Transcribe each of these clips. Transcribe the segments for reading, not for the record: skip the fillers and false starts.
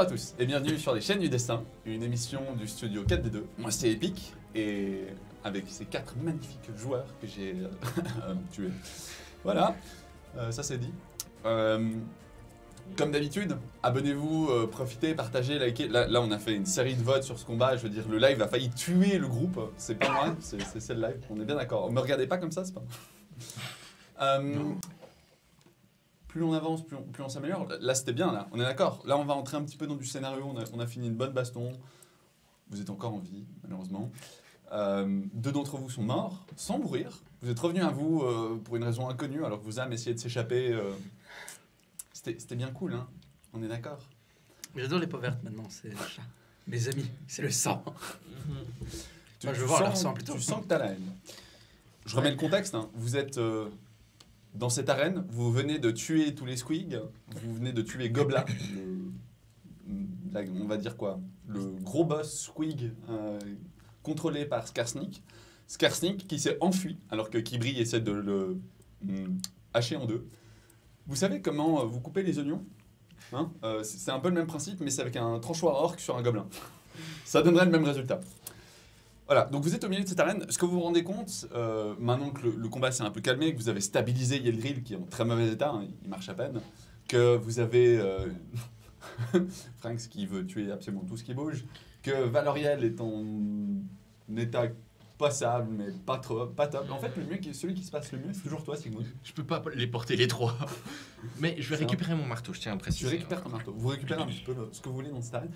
à tous et bienvenue sur les chaînes du destin, une émission du studio 4D2. Moi c'est Epic et avec ces 4 magnifiques joueurs que j'ai tués. Voilà, ça c'est dit. Comme d'habitude, abonnez-vous, profitez, partagez, likez. Là on a fait une série de votes sur ce combat, je veux dire le live a failli tuer le groupe, c'est pas moi, c'est le live, on est bien d'accord. Me regardez pas comme ça, c'est pas... Plus on avance, plus on s'améliore. Là, c'était bien, là. On est d'accord. Là, on va entrer un petit peu dans du scénario. On a fini une bonne baston. Vous êtes encore en vie, malheureusement. 2 d'entre vous sont morts, sans mourir. Vous êtes revenus à vous pour une raison inconnue, alors que vos âmes essayaient de s'échapper. C'était bien cool, hein. On est d'accord. J'adore les peaux vertes maintenant, c'est mes amis, c'est le sang. Je veux voir leur sang plutôt. Tu sens que t'as la haine. Je remets le contexte, hein. Vous êtes... dans cette arène, vous venez de tuer tous les squigs, vous venez de tuer Gobla, on va dire quoi, le gros boss squig contrôlé par Skarsnik. Skarsnik qui s'est enfui alors que Kibri essaie de le hacher en deux. Vous savez comment vous coupez les oignons, hein, c'est un peu le même principe, mais c'est avec un tranchoir orc sur un gobelin. Ça donnerait le même résultat. Voilà, donc vous êtes au milieu de cette arène. Ce que vous vous rendez compte, maintenant que le combat s'est un peu calmé, que vous avez stabilisé Yeldril, qui est en très mauvais état, hein, il marche à peine, que vous avez Franks qui veut tuer absolument tout ce qui bouge, que Valoriel est en état passable, mais pas top. En fait, celui qui se passe le mieux, c'est toujours toi, Sigmund. Je peux pas les porter les 3. Mais je vais récupérer mon marteau, je tiens à préciser. Tu récupères ton marteau. Vous récupérez un petit peu ce que vous voulez dans cette arène.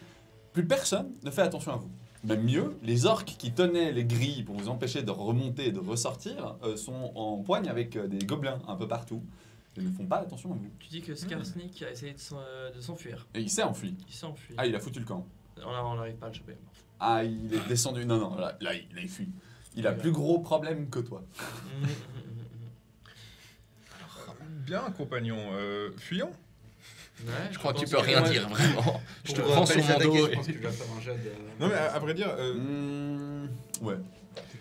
Plus personne ne fait attention à vous. Même mieux, les orques qui tenaient les grilles pour vous empêcher de remonter et de ressortir sont en poigne avec des gobelins un peu partout. Ils ne font pas attention à vous. Tu dis que Skarsnik a essayé de s'enfuir. Et il s'est enfui. Il s'est enfui. Ah, il a foutu le camp. On n'arrive pas à le choper. Ah, il est descendu. Non, là il fuit. Il a plus gros problème que toi. Bien, compagnon. Fuyons. Ouais, Je crois que tu peux rien dire, vraiment. Je te prends sur mon dos. Je pense que je vais faire un jet de... Non, mais à vrai dire, Ouais,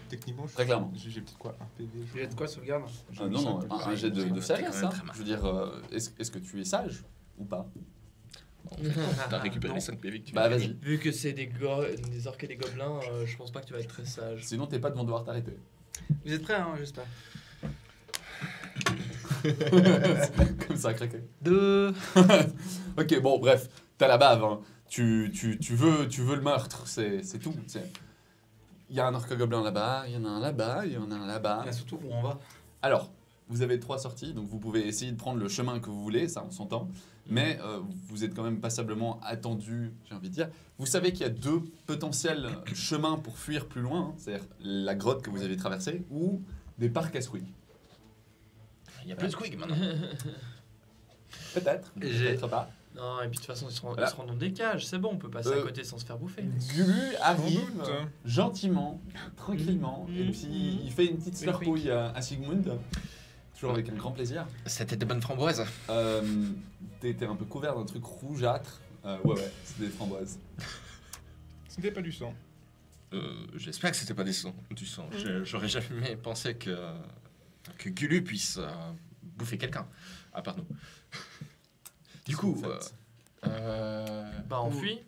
techniquement, très clairement. j'ai peut-être quoi, un PV. Jet de quoi, sauvegarde? Non, un jet de sagesse, quand même hein. très mal. Je veux dire, est-ce que tu es sage ou pas? T'as récupéré Non. 5 PV que tu Bah vas-y. Vu que c'est des orques et des gobelins, je pense pas que tu vas être très sage. Sinon t'es pas devant devoir t'arrêter. Vous êtes prêts, hein, j'espère. Comme ça, craqué. 2. Ok, bon, bref, t'as la bave, hein. Tu veux le meurtre, c'est tout. Il y a un orque gobelin là-bas, il y en a un là-bas, il y en a un là-bas. Surtout où on va. Alors, vous avez 3 sorties, donc vous pouvez essayer de prendre le chemin que vous voulez, ça on s'entend. Mais vous êtes quand même passablement attendu, j'ai envie de dire. Vous savez qu'il y a 2 potentiels chemins pour fuir plus loin, hein, c'est-à-dire la grotte que vous avez traversée ou des parcs à squig. Il y a plus de squig maintenant. Peut-être, peut-être pas. Non, et puis de toute façon, ils Voilà. seront dans des cages, c'est bon, on peut passer à côté sans se faire bouffer. Gulu arrive doute. gentiment, tranquillement, et puis il fait une petite slurpouille à Sigmund, toujours avec un grand plaisir. C'était des bonnes framboises. T'es un peu couvert d'un truc rougeâtre. Ouais, c'est des framboises. Ce n'était pas du sang. J'espère que c'était pas du sang. J'aurais jamais pensé que Gulu puisse bouffer quelqu'un, à part nous. Du coup, Bah, on fuit.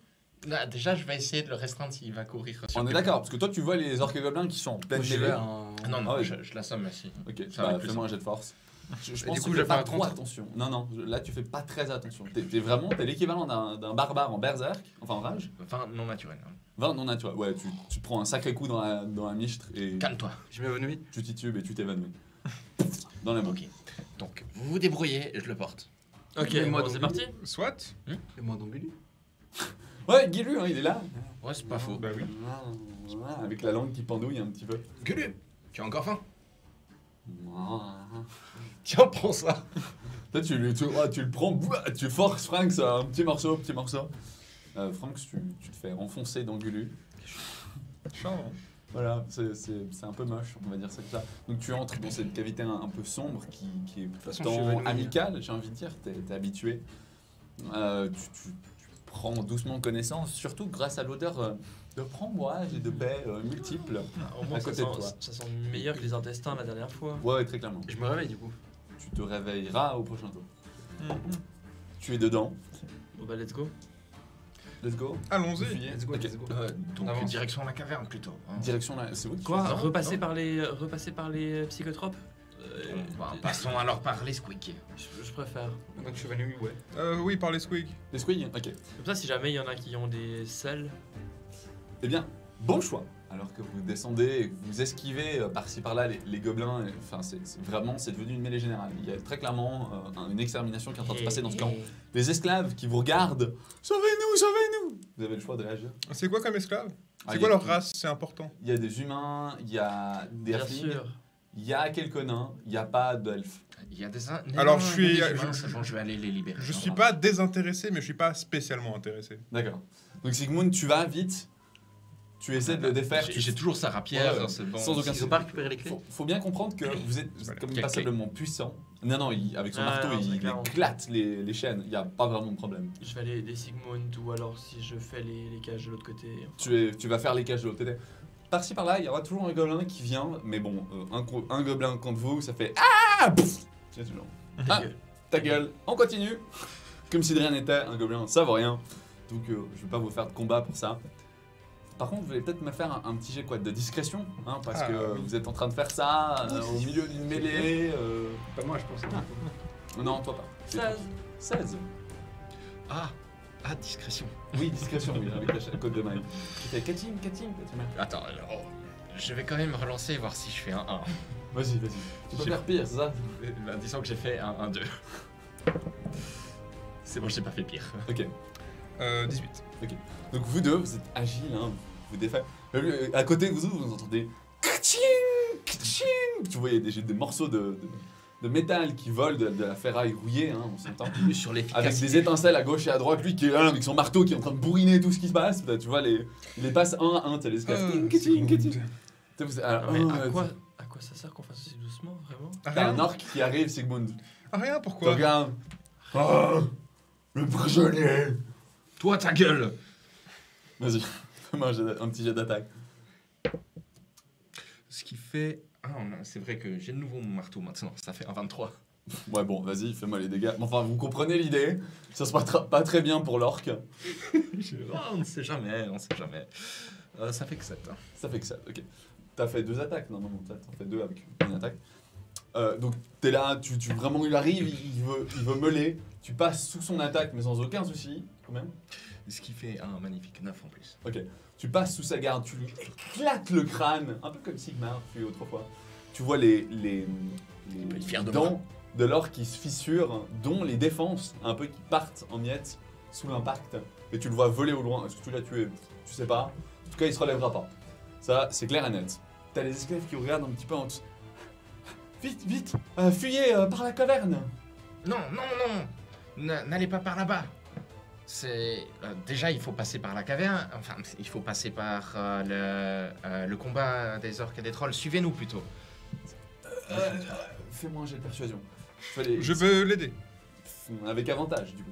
Là, déjà, je vais essayer de le restreindre s'il va courir. On est d'accord, parce que toi tu vois les orques gobelins qui sont en pleine mêlée. Non, Ah ouais. je l'assomme aussi. Ok, Ça va bah, être plus fais-moi un jet de force. Je Et pense du que coup, tu je fais fais pas un trop 30. attention. Non, là tu fais pas très attention. T'es t'es l'équivalent d'un barbare en berserk, enfin en rage. Enfin, non naturel. 20 non naturel. Ouais, tu te prends un sacré coup dans la michtre et Calme-toi. Je m'évanouis. tu titubes et tu t'évanouis. Dans la boucle. Ok. Donc, vous vous débrouillez et je le porte. Ok, Et moi, bon, donc, c'est parti. Soit. Et moi donc Gulu. Ouais, Guilu, hein, il est là. Ouais, c'est pas faux. Bah oui. Avec la langue qui pendouille un petit peu. Gulu, tu as encore faim? Toi, Tiens, prends ça. tu le prends, tu forces Franks un petit morceau. Franks, tu te fais enfoncer dans Gulu. Charmant. Voilà, c'est un peu moche, on va dire ça comme ça. Donc tu entres dans cette cavité un peu sombre qui est façon, je suis pourtant évanoui. amicale, j'ai envie de dire, t'es habitué. Tu prends doucement connaissance, surtout grâce à l'odeur de framboises et de baies multiples. Au moins, À côté de toi. ça sent meilleur que les intestins la dernière fois. Ouais, très clairement. Je me réveille du coup. Tu te réveilleras au prochain tour. Tu es dedans. Bon bah, let's go. Let's go. Allons-y. Fuyez. Let's go, Ok. let's go. Donc Avance. direction la caverne plutôt. hein. Direction là, c'est vous qui Quoi faites ça repasser non. par les psychotropes Bon, bah, passons alors par les squeaks. Je préfère. Donc chevalier, ouais. Oui, par les squigs. Les squig. Ok. Comme ça, si jamais il y en a qui ont des selles. Eh bien, bon choix. Alors que vous descendez et que vous esquivez par-ci par-là les gobelins, enfin c'est devenu une mêlée générale. Il y a très clairement une extermination qui est en train de se passer dans ce camp. Les esclaves qui vous regardent, sauvez-nous, sauvez-nous. Vous avez le choix de réagir. C'est quoi comme esclave Ah, C'est il y quoi a- leur race C'est important. Il y a des humains, il y a des Bien halflings, sûr. il y a quelques nains, il n'y a pas d'elfes. Il y a des Alors, non, je suis- des je- humains, c'est bon, je vais aller les libérer. Je Non, suis non. pas désintéressé, mais je suis pas spécialement intéressé. D'accord. Donc Sigmund, tu vas vite, tu essaies de le défaire. J'ai toujours sa rapière, Ouais, c'est bon. sans aucun Ils ont pas récupéré les clés. Faut bien comprendre que vous êtes Voilà. comme Quelle passablement puissant. Non, avec son Ah, marteau, non, c'est il clair. éclate les chaînes. Il n'y a pas vraiment de problème. Je vais aller aider Sigmund ou alors si je fais les cages de l'autre côté. Tu vas faire les cages de l'autre côté. Par-ci par-là, il y aura toujours un gobelin qui vient, mais bon, un gobelin contre vous, ça fait ah Pff tu sais, toujours. Ah. Dégueu. Ta gueule, on continue. Comme si de rien n'était, un gobelin, ça vaut rien. Donc je vais pas vous faire de combat pour ça. Par contre, vous allez peut-être me faire un petit jet quoi, de discrétion, hein, parce Ah, que oui. vous êtes en train de faire ça au milieu d'une mêlée. Pas moi, je pense. Non, toi pas. C'est 16. 16. Ah, discrétion. Oui, discrétion, oui, avec la code de maille. Tu fais catching. Attends, alors, je vais quand même relancer et voir si je fais un 1. Vas-y. Tu peux J'ai- faire pire, c'est ça? Bah, disons que j'ai fait un 1-2. C'est bon, j'ai pas fait pire. Ok. 18. Donc vous deux, vous êtes agiles, hein, vous défaites. À côté de vous entendez catching. Tu vois, il y a des morceaux de métal qui volent de la ferraille rouillée, hein, on s'entend. Sur Avec l'efficacité. des étincelles à gauche et à droite, lui qui est là avec son marteau qui est en train de bourriner tout ce qui se passe. Tu vois, il les passe un à un, tu sais, les esclaves. Catching. Alors, Non, mais à quoi ça sert qu'on fasse aussi doucement, vraiment T'as un orc qui arrive, Sigmund. Ah, rien, Tu pourquoi regardes. Oh, le prisonnier. Toi, ta gueule. Vas-y, fais-moi un petit jet d'attaque. Ce qui fait... Ah, c'est vrai que j'ai de nouveau mon marteau maintenant, ça fait un 23. Ouais, bon, vas-y, fais-moi les dégâts. Enfin, vous comprenez l'idée. Ça se passe pas très bien pour l'orc. On ne sait jamais, ça fait que 7. Hein. Ça fait que ça, ok. T'as fait 2 attaques, non, t'en fais 2 avec une attaque. Donc t'es là, vraiment il arrive, il veut meuler, tu passes sous son attaque mais sans aucun souci, quand même. Ce qui fait un magnifique 9 en plus. Ok, tu passes sous sa garde, tu lui éclates le crâne, un peu comme Sigmar fut autrefois. Tu vois les peut être fier de dents moi. de l'orc qui se fissurent, dont les défenses un peu qui partent en miettes sous l'impact. Et tu le vois voler au loin, est-ce que tu l'as tué? Tu sais pas. En tout cas, il se relèvera pas. Ça, c'est clair et net. T'as les esclaves qui regardent un petit peu en dessous. Vite, fuyez par la caverne. Non, n'allez pas par là-bas. C'est déjà il faut passer par la caverne. Enfin, il faut passer par le combat des orques et des trolls. Suivez-nous plutôt. Fais-moi un jet de persuasion. Fallait- Je veux l'aider. Avec avantage, du coup.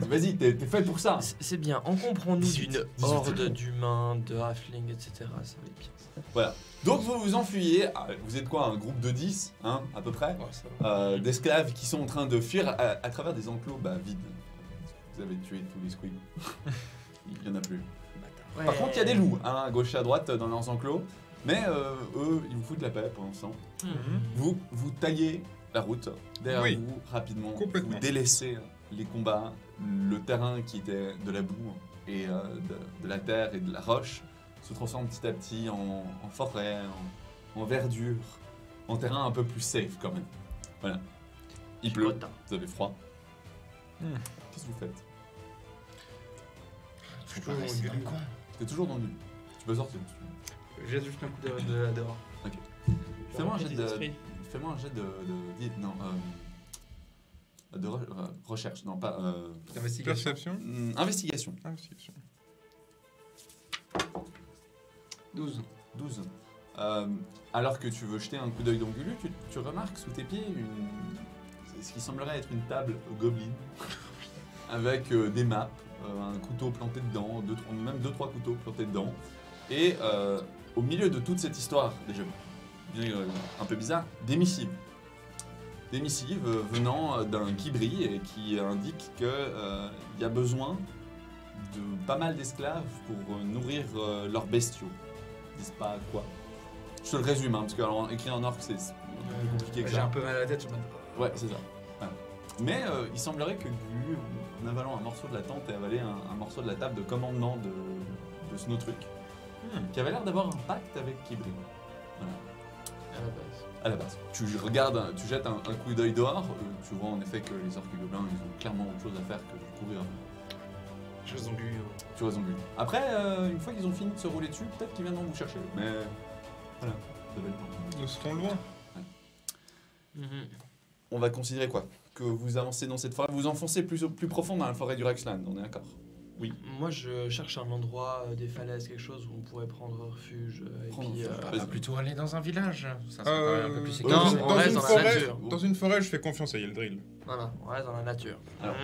Vas-y, t'es fait pour ça. C'est bien, encombrons-nous 18, d'une 18. horde d'humains, de halflings, etc. Ça va être bien. Voilà. Donc vous vous enfuyez. Vous êtes quoi, un groupe de 10, hein, à peu près, Ouais, ça va. d'esclaves qui sont en train de fuir à travers des enclos vides. Vous avez tué tous les squigs. Il y en a plus. Ouais. Par contre, il y a des loups, hein, à gauche et à droite dans leurs enclos. Mais eux, ils vous foutent la paix pour l'instant. Mhm. Vous taillez la route derrière Oui. vous rapidement. Complètement. Vous délaissez les combats, le terrain qui était de la boue et de la terre et de la roche se transforme petit à petit en forêt, en verdure, en terrain un peu plus safe quand même. Voilà. Il pleut, Content. vous avez froid. Hmm. Qu'est-ce que vous faites? Faut pas rester dans le coin. T'es toujours dans le... Tu peux sortir. J'ai juste un coup de dehors. Fais-moi un jet Fais-moi un jet de recherche, non pas Investigation. Perception. investigation. Investigation. 12. 12. Alors que tu veux jeter un coup d'œil dans Gulu, tu remarques sous tes pieds ce qui semblerait être une table goblin avec des maps, un couteau planté dedans, même 2-3 couteaux plantés dedans. Et au milieu de toute cette histoire, déjà un peu bizarre, des missives. des missives venant d'un Kibri et qui indiquent qu'il y a besoin de pas mal d'esclaves pour nourrir leurs bestiaux. Ils disent pas quoi. Je te le résume, hein, parce que écrit en orc, c'est plus compliqué que J'ai ça. un peu mal à la tête. Je me dis, Ouais, c'est ça. Ouais. Mais il semblerait que Gulu, en avalant un morceau de la tente, ait avalé un morceau de la table de commandement de Snowtruck, qui avait l'air d'avoir un pacte avec Kibri. Voilà. À la base. À la base. Tu regardes, tu jettes un coup d'œil dehors, tu vois en effet que les orques et gobelins, ils ont clairement autre chose à faire que de courir. je raison lui. Tu raison Gulu. Après, une fois qu'ils ont fini de se rouler dessus, peut-être qu'ils viendront vous chercher. Mais voilà, vous avez le temps. Nous serons loin. On va considérer quoi? Que vous avancez dans cette forêt, vous enfoncez plus profond dans la forêt du Rexland, on est d'accord? Moi, je cherche un endroit, des falaises, quelque chose où on pourrait prendre refuge. Prendre et puis, refuge, On Vas-y. va plutôt aller dans un village. Ça serait quand même un peu plus sécurisé. Non, dans, on reste une dans la forêt, nature. dans une forêt, je fais confiance à Yeldril. Voilà, on reste dans la nature. Alors.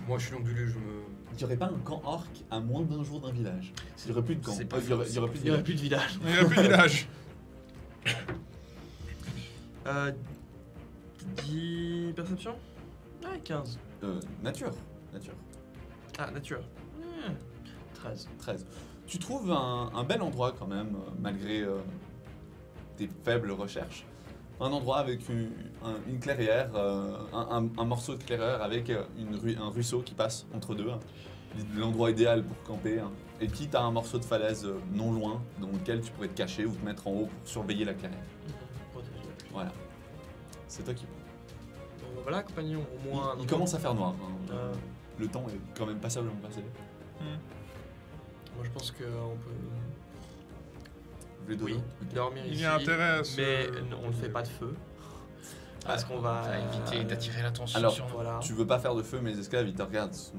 Moi, je suis l'ongulu, je me. Il n'y aurait pas un camp orc à moins d'un jour d'un village. Il n'y aurait plus de camp. C'est pas Il y aurait plus de Il n'y aurait village. plus de village. Il n'y a plus de village. 10 perceptions. Ouais, 15. Nature. Ah, nature. 13. 13. Tu trouves un bel endroit quand même, malgré tes faibles recherches. Un endroit avec une clairière, un morceau de clairière avec un ruisseau qui passe entre deux. Hein. L'endroit idéal pour camper. Hein. Et puis tu as un morceau de falaise non loin dans lequel tu pourrais te cacher ou te mettre en haut pour surveiller la clairière. Protège la pluie. Voilà. C'est toi qui... Bon, voilà, compagnon, au Il, moins. il commence à faire noir. Hein. Euh, Le temps est quand même passablement passé. moi, je pense qu'on peut Vous voulez oui, Ok. dormir Il ici. y a intérêt à se... Mais on ne fait pas de feu. Parce qu'on va. Ça va éviter d'attirer l'attention Alors, sur nous. Voilà. Tu veux pas faire de feu, mais les esclaves, ils te regardent, ils sont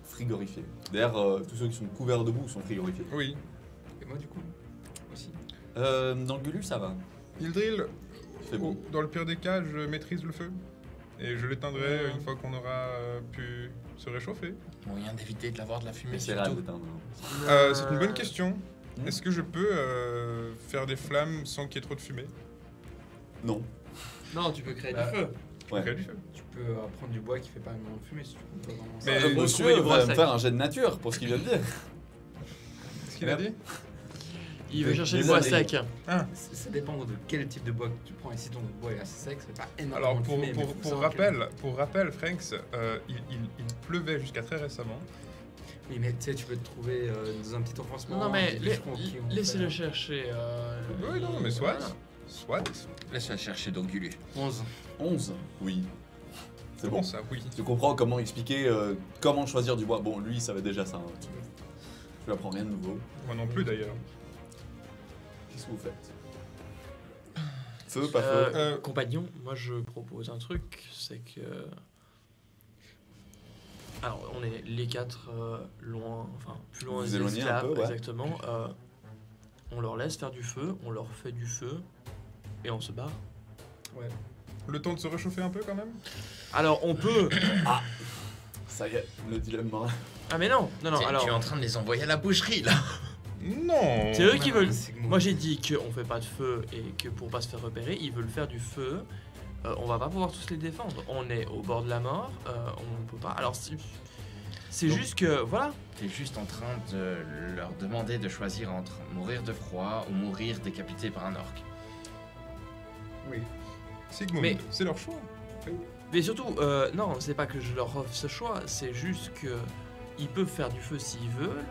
frigorifiés. D'ailleurs, tous ceux qui sont couverts de boue sont frigorifiés. Oui. Et moi, du coup, aussi. Dans le Gulu, ça va. Yeldril, C'est bon. dans le pire des cas, je maîtrise le feu. Et je l'éteindrai une fois qu'on aura pu se réchauffer. Moyen d'éviter de l'avoir de la fumée Mais c'est rare surtout. d'éteindre. C'est une bonne question. Hmm. Est-ce que je peux faire des flammes sans qu'il y ait trop de fumée? Non. Non, tu peux créer Bah, du feu. Ouais. Créer du feu. Tu peux prendre du bois qui fait pas énormément de fumée si tu veux. Pas vraiment ça. Mais- Le faut monsieur trouver du bois va me sec. faire un jet de nature pour ce qu'il vient de dire. Qu'est-ce qu'il a dit? Il veut chercher des le bois années. sec. Ça dépend de quel type de bois que tu prends. Et si ton bois est assez sec, c'est pas énormément Alors, de fumée. mais faut pour savoir rappel, Franks, il pleuvait jusqu'à très récemment. que- Oui, mais tu sais, tu peux te trouver dans un petit enfoncement. Non, mais des bûcherons qui ont laissez-le fait- chercher. Oui, non, mais soit. voilà. Soit. Laisse-la chercher d'Ongulu. 11. 11. Oui. C'est bon. Ça, oui. Tu comprends comment expliquer comment choisir du bois. Bon, lui, il savait déjà ça. Hein. Tu lui apprends rien de nouveau. Moi non plus d'ailleurs. Qu'est-ce que vous faites? Feu, pas feu? Compagnon, moi je propose un truc, c'est que. Alors, on est les quatre loin, enfin plus loin Vous des éloignez un esclaves, peu, ouais. exactement. On leur laisse faire du feu, on leur fait du feu et on se barre. Le temps de se réchauffer un peu quand même? Alors on peut. Ça y est, le dilemme. Hein. Ah mais non, non, non. Tu Alors es en train de les envoyer à la boucherie là. Non. c'est eux qui Ouais, veulent. c'est que Moi j'ai dit qu'on fait pas de feu et que pour pas se faire repérer, ils veulent faire du feu. On va pas pouvoir tous les défendre. On est au bord de la mort. On peut pas. Alors c'est Donc- juste que voilà. T'es juste en train de leur demander de choisir entre mourir de froid ou mourir décapité par un orc. Oui. Sigmund, Mais- c'est leur choix. Mais surtout, non, c'est pas que je leur offre ce choix, c'est juste que ils peuvent faire du feu s'ils veulent,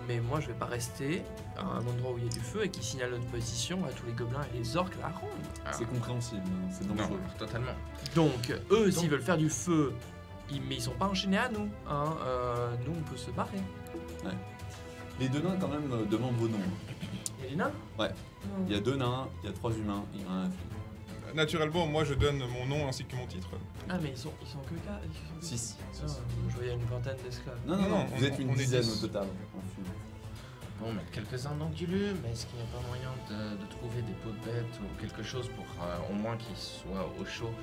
mais moi je vais pas rester à un endroit où il y a du feu et qui signale notre position à tous les gobelins et les orques la ronde. Ah, C'est compréhensible, hein, c'est non, dangereux. totalement. Donc, eux, s'ils veulent faire du feu, mais ils sont pas enchaînés à nous. Hein, nous, on peut se barrer. Les deux nains, quand même, demandent vos noms. hein. Mélina Ouais. Il y a 2 nains, il y a 3 humains, il y en a un fille. Naturellement, moi je donne mon nom ainsi que mon titre. Ah, mais ils sont que 4. 6. Ah, je voyais une vingtaine d'esclaves. Non, non, non, Non, vous êtes une on est dizaine 10. au total. en fille. Bon, mettre quelques-uns d'Ongulu, mais est-ce qu'il n'y a pas moyen de trouver des peaux de bêtes ou quelque chose pour au moins qu'ils soient au chaud?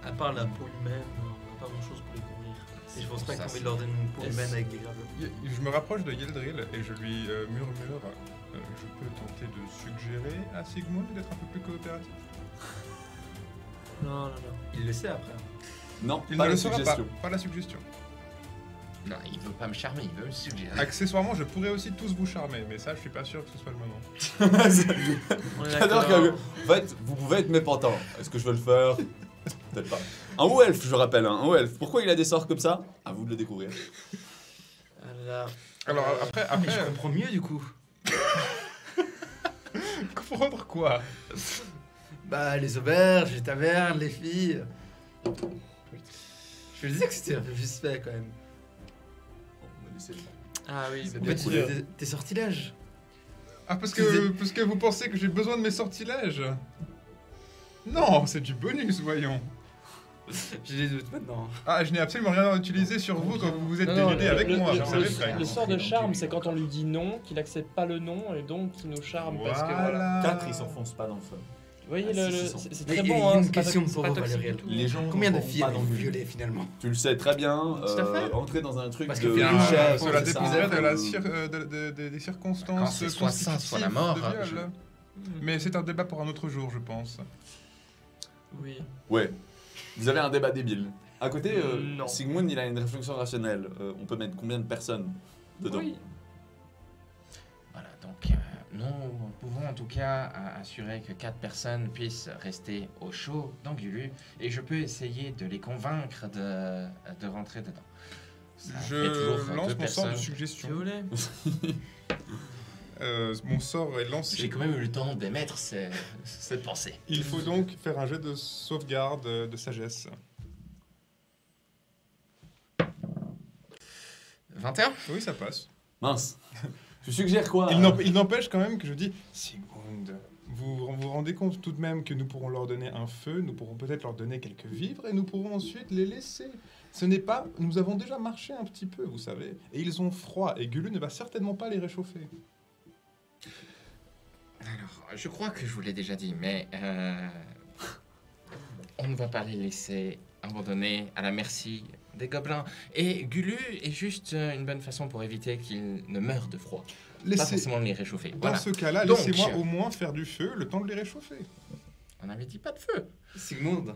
À part la peau humaine, on n'a pas grand chose pour les couvrir. Et je pense pas Ça, qu'on met c'est- de l'ordre d'une peau Est-ce- humaine avec des gravures. Je me rapproche de Yeldril et je lui murmure je peux tenter de suggérer à Sigmund d'être un peu plus coopératif. Non. Il le sait après. Non, Il pas ne la le saura pas. suggestion. Pas la suggestion. Non, il veut pas me charmer, il veut me suggérer. Accessoirement, je pourrais aussi tous vous charmer, mais ça, je suis pas sûr que ce soit le moment. On est J'adore d'accord. que, en fait, vous pouvez être mépentant. Est-ce que je veux le faire? Peut-être pas. Un haut elfe, je rappelle, hein, un haut elfe. Pourquoi il a des sorts comme ça? À vous de le découvrir. Alors, Alors après, Mais je comprends mieux du coup. comprendre quoi? Bah, les auberges, les tavernes, les filles. Je me disais que c'était un peu suspect quand même. On va laisser le temps. ah oui, En bien fait, sûr. tes sortilèges. Ah, parce que vous pensez que j'ai besoin de mes sortilèges? Non, c'est du bonus, voyons. J'ai des doutes maintenant. Ah, je n'ai absolument rien à utiliser sur vous quand vous vous êtes dénudé avec moi, vous savez, frère. le sort de charme, c'est quand on lui dit non, qu'il accepte pas le non, et donc il nous charme parce que voilà. Voilà. 4, ils s'enfoncent pas dans le feu. Vous voyez, Ah, le- si, si, c'est Mais très il y a bon, hein. une c'est pas question toxique, pour c'est vous, pas toxique Valériel. du tout. Les gens Combien de vont filles pas avez-vous dans le violées finalement? Tu le sais très bien. Tout à fait. Entrer dans un truc Parce de que Bien, finalement, chef, cela c'est ça. dépendrait de la euh, des Quand circonstances c'est soit ça, soit la mort, constitutives de viol. Mais c'est un débat pour un autre jour, je pense. Oui. Ouais. Vous avez un débat débile. À côté, Non. Sigmund, il a une réflexion rationnelle. On peut mettre combien de personnes dedans? Oui. Voilà, donc nous pouvons en tout cas assurer que 4 personnes puissent rester au chaud dans Gulu, et je peux essayer de les convaincre de rentrer dedans. Ça fait toujours Je deux lance mon sort de personnes. Si suggestion. vous voulez. Mon sort est J'ai lancé. quand même eu le temps d'émettre cette pensée. Il faut donc faire un jet de sauvegarde de sagesse. 21 Oui, ça passe. Mince. Tu suggères quoi? Il n'empêche quand même que je dis, Sigmund, vous vous rendez compte tout de même que nous pourrons leur donner un feu, nous pourrons peut-être leur donner quelques vivres, et nous pourrons ensuite les laisser. Ce n'est pas... Nous avons déjà marché un petit peu, vous savez, et ils ont froid, et Gulu ne va certainement pas les réchauffer. Alors, je crois que je vous l'ai déjà dit, mais on ne va pas les laisser abandonnés à la merci des gobelins. Et Gulu est juste une bonne façon pour éviter qu'ils ne meurent de froid. Pas Laissez... forcément les réchauffer. Dans Voilà. ce cas-là, Donc- laissez-moi au moins faire du feu, le temps de les réchauffer. On n'avait dit pas de feu. Sigmund,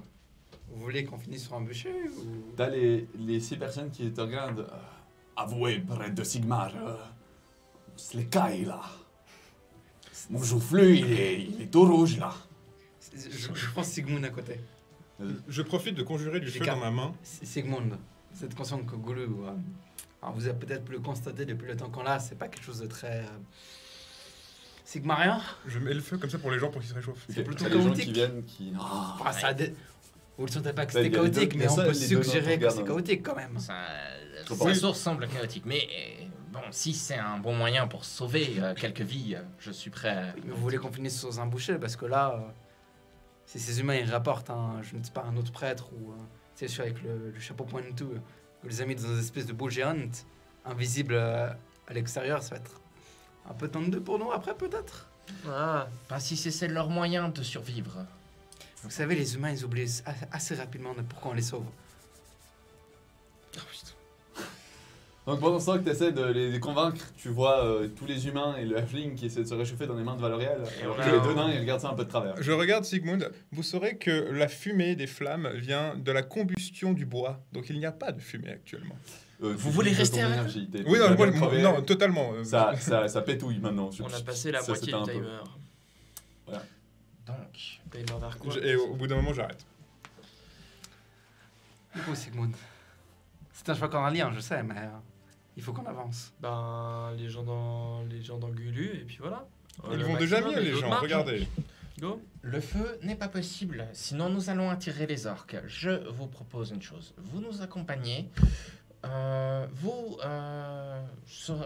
vous voulez qu'on finisse sur un bûcher ou... T'as les 6 personnes qui te regardent. Avouez, près de Sigmar. On se les caille là. Mon joufflu, il est tout rouge là. Je pense Sigmund à côté. Je profite de conjurer du J'ai feu qu'à- dans ma main. Sigmund, vous êtes conscient que Gulu, alors vous avez peut-être pu le constater depuis le temps qu'on l'a, c'est pas quelque chose de très sigmarien. Je mets le feu comme ça pour les gens pour qu'ils se réchauffent. C'est plutôt T'as les gens chaotique. qui viennent qui. Ah. Enfin, ça a des- Vous ne sentez pas que Ça, c'était il y a les chaotique, deux- mais il y a on ça, peut les deux suggérer noms que qu'on c'est regarde. chaotique quand même. Sa source semble chaotique, mais bon, si c'est un bon moyen pour sauver quelques vies, je suis prêt à... Mais vous voulez qu'on finisse sur un boucher parce que là, si ces humains ils rapportent je ne sais pas, un autre prêtre ou c'est sûr avec le chapeau pointu, vous les avez mis dans une espèce de boule géante, invisible à l'extérieur, ça va être un peu tendu pour nous après peut-être. Ah, Pas si c'est leur moyen de survivre. Vous savez, les humains ils oublient assez rapidement de pourquoi on les sauve. Donc pendant ce temps que tu essaies de les convaincre, tu vois tous les humains et le halfling qui essaient de se réchauffer dans les mains de Valoriel. Alors on que a les un- deux nains, ils regardent ça un peu de travers. Je regarde Sigmund. Vous saurez que la fumée des flammes vient de la combustion du bois. Donc il n'y a pas de fumée actuellement. Vous voulez rester avec eux? Oui, non, non, totalement. Ça pétouille maintenant. on a passé la Ça moitié s'éteint du un peu. timer. Donc, Timer vers quoi Et au bout d'un moment, j'arrête. Du coup, Sigmund, c'est un choix qu'on a lien, je sais, mais il faut qu'on avance. Ben, les gens dans Gulu, et puis voilà. Ils Le vont déjà maximum, mieux, les autres gens. marchent. Regardez. Go. le feu n'est pas possible, sinon nous allons attirer les orques. Je vous propose une chose. Vous nous accompagnez.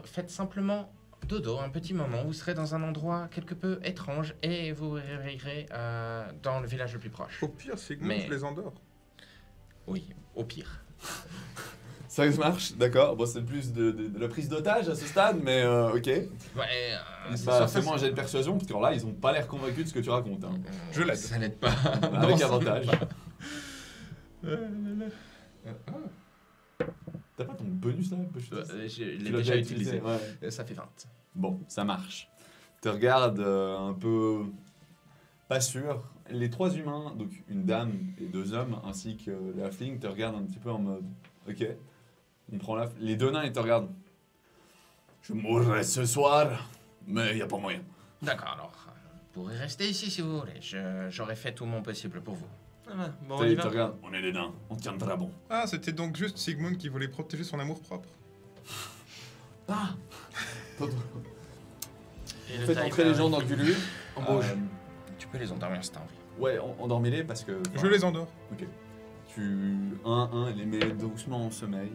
Faites simplement dodo un petit moment. Vous serez dans un endroit quelque peu étrange et vous vous réveillerez dans le village le plus proche. Au pire, Sigmund, Mais- je les endors. Oui, au pire. Ça marche, d'accord. Bon, c'est plus de la prise d'otage à ce stade, mais ok. Ouais, Bah, fais-moi un jet de persuasion, parce que alors là, ils ont pas l'air convaincus de ce que tu racontes. Hein. Je l'aide. Ça n'aide pas. Avec ça avantage. n'aide pas. T'as pas ton bonus là Je l'ai Tu l'as déjà utilisé. ouais. Ça fait 20. Bon, ça marche. Tu regardes un peu pas sûr les 3 humains, donc une dame et 2 hommes, ainsi que le halfling, te regardent un petit peu en mode ok. On prend les 2 nains, ils te regardent. Je mourrai ce soir, mais y a pas moyen. D'accord, alors, vous pourrez rester ici si vous voulez. J'aurai fait tout mon possible pour vous. Voilà, bon, on Ils y te va. regardent. On est des nains, on tiendra bon. Ah, c'était donc juste Sigmund qui voulait protéger son amour-propre. Ah Et le Faites time entrer les gens arrive. dans Gulu. Embauche. Tu peux les endormir si t'as envie. Ouais, endormez-les parce que. Je les endors. Ok. Tu. Un, les mets doucement en sommeil.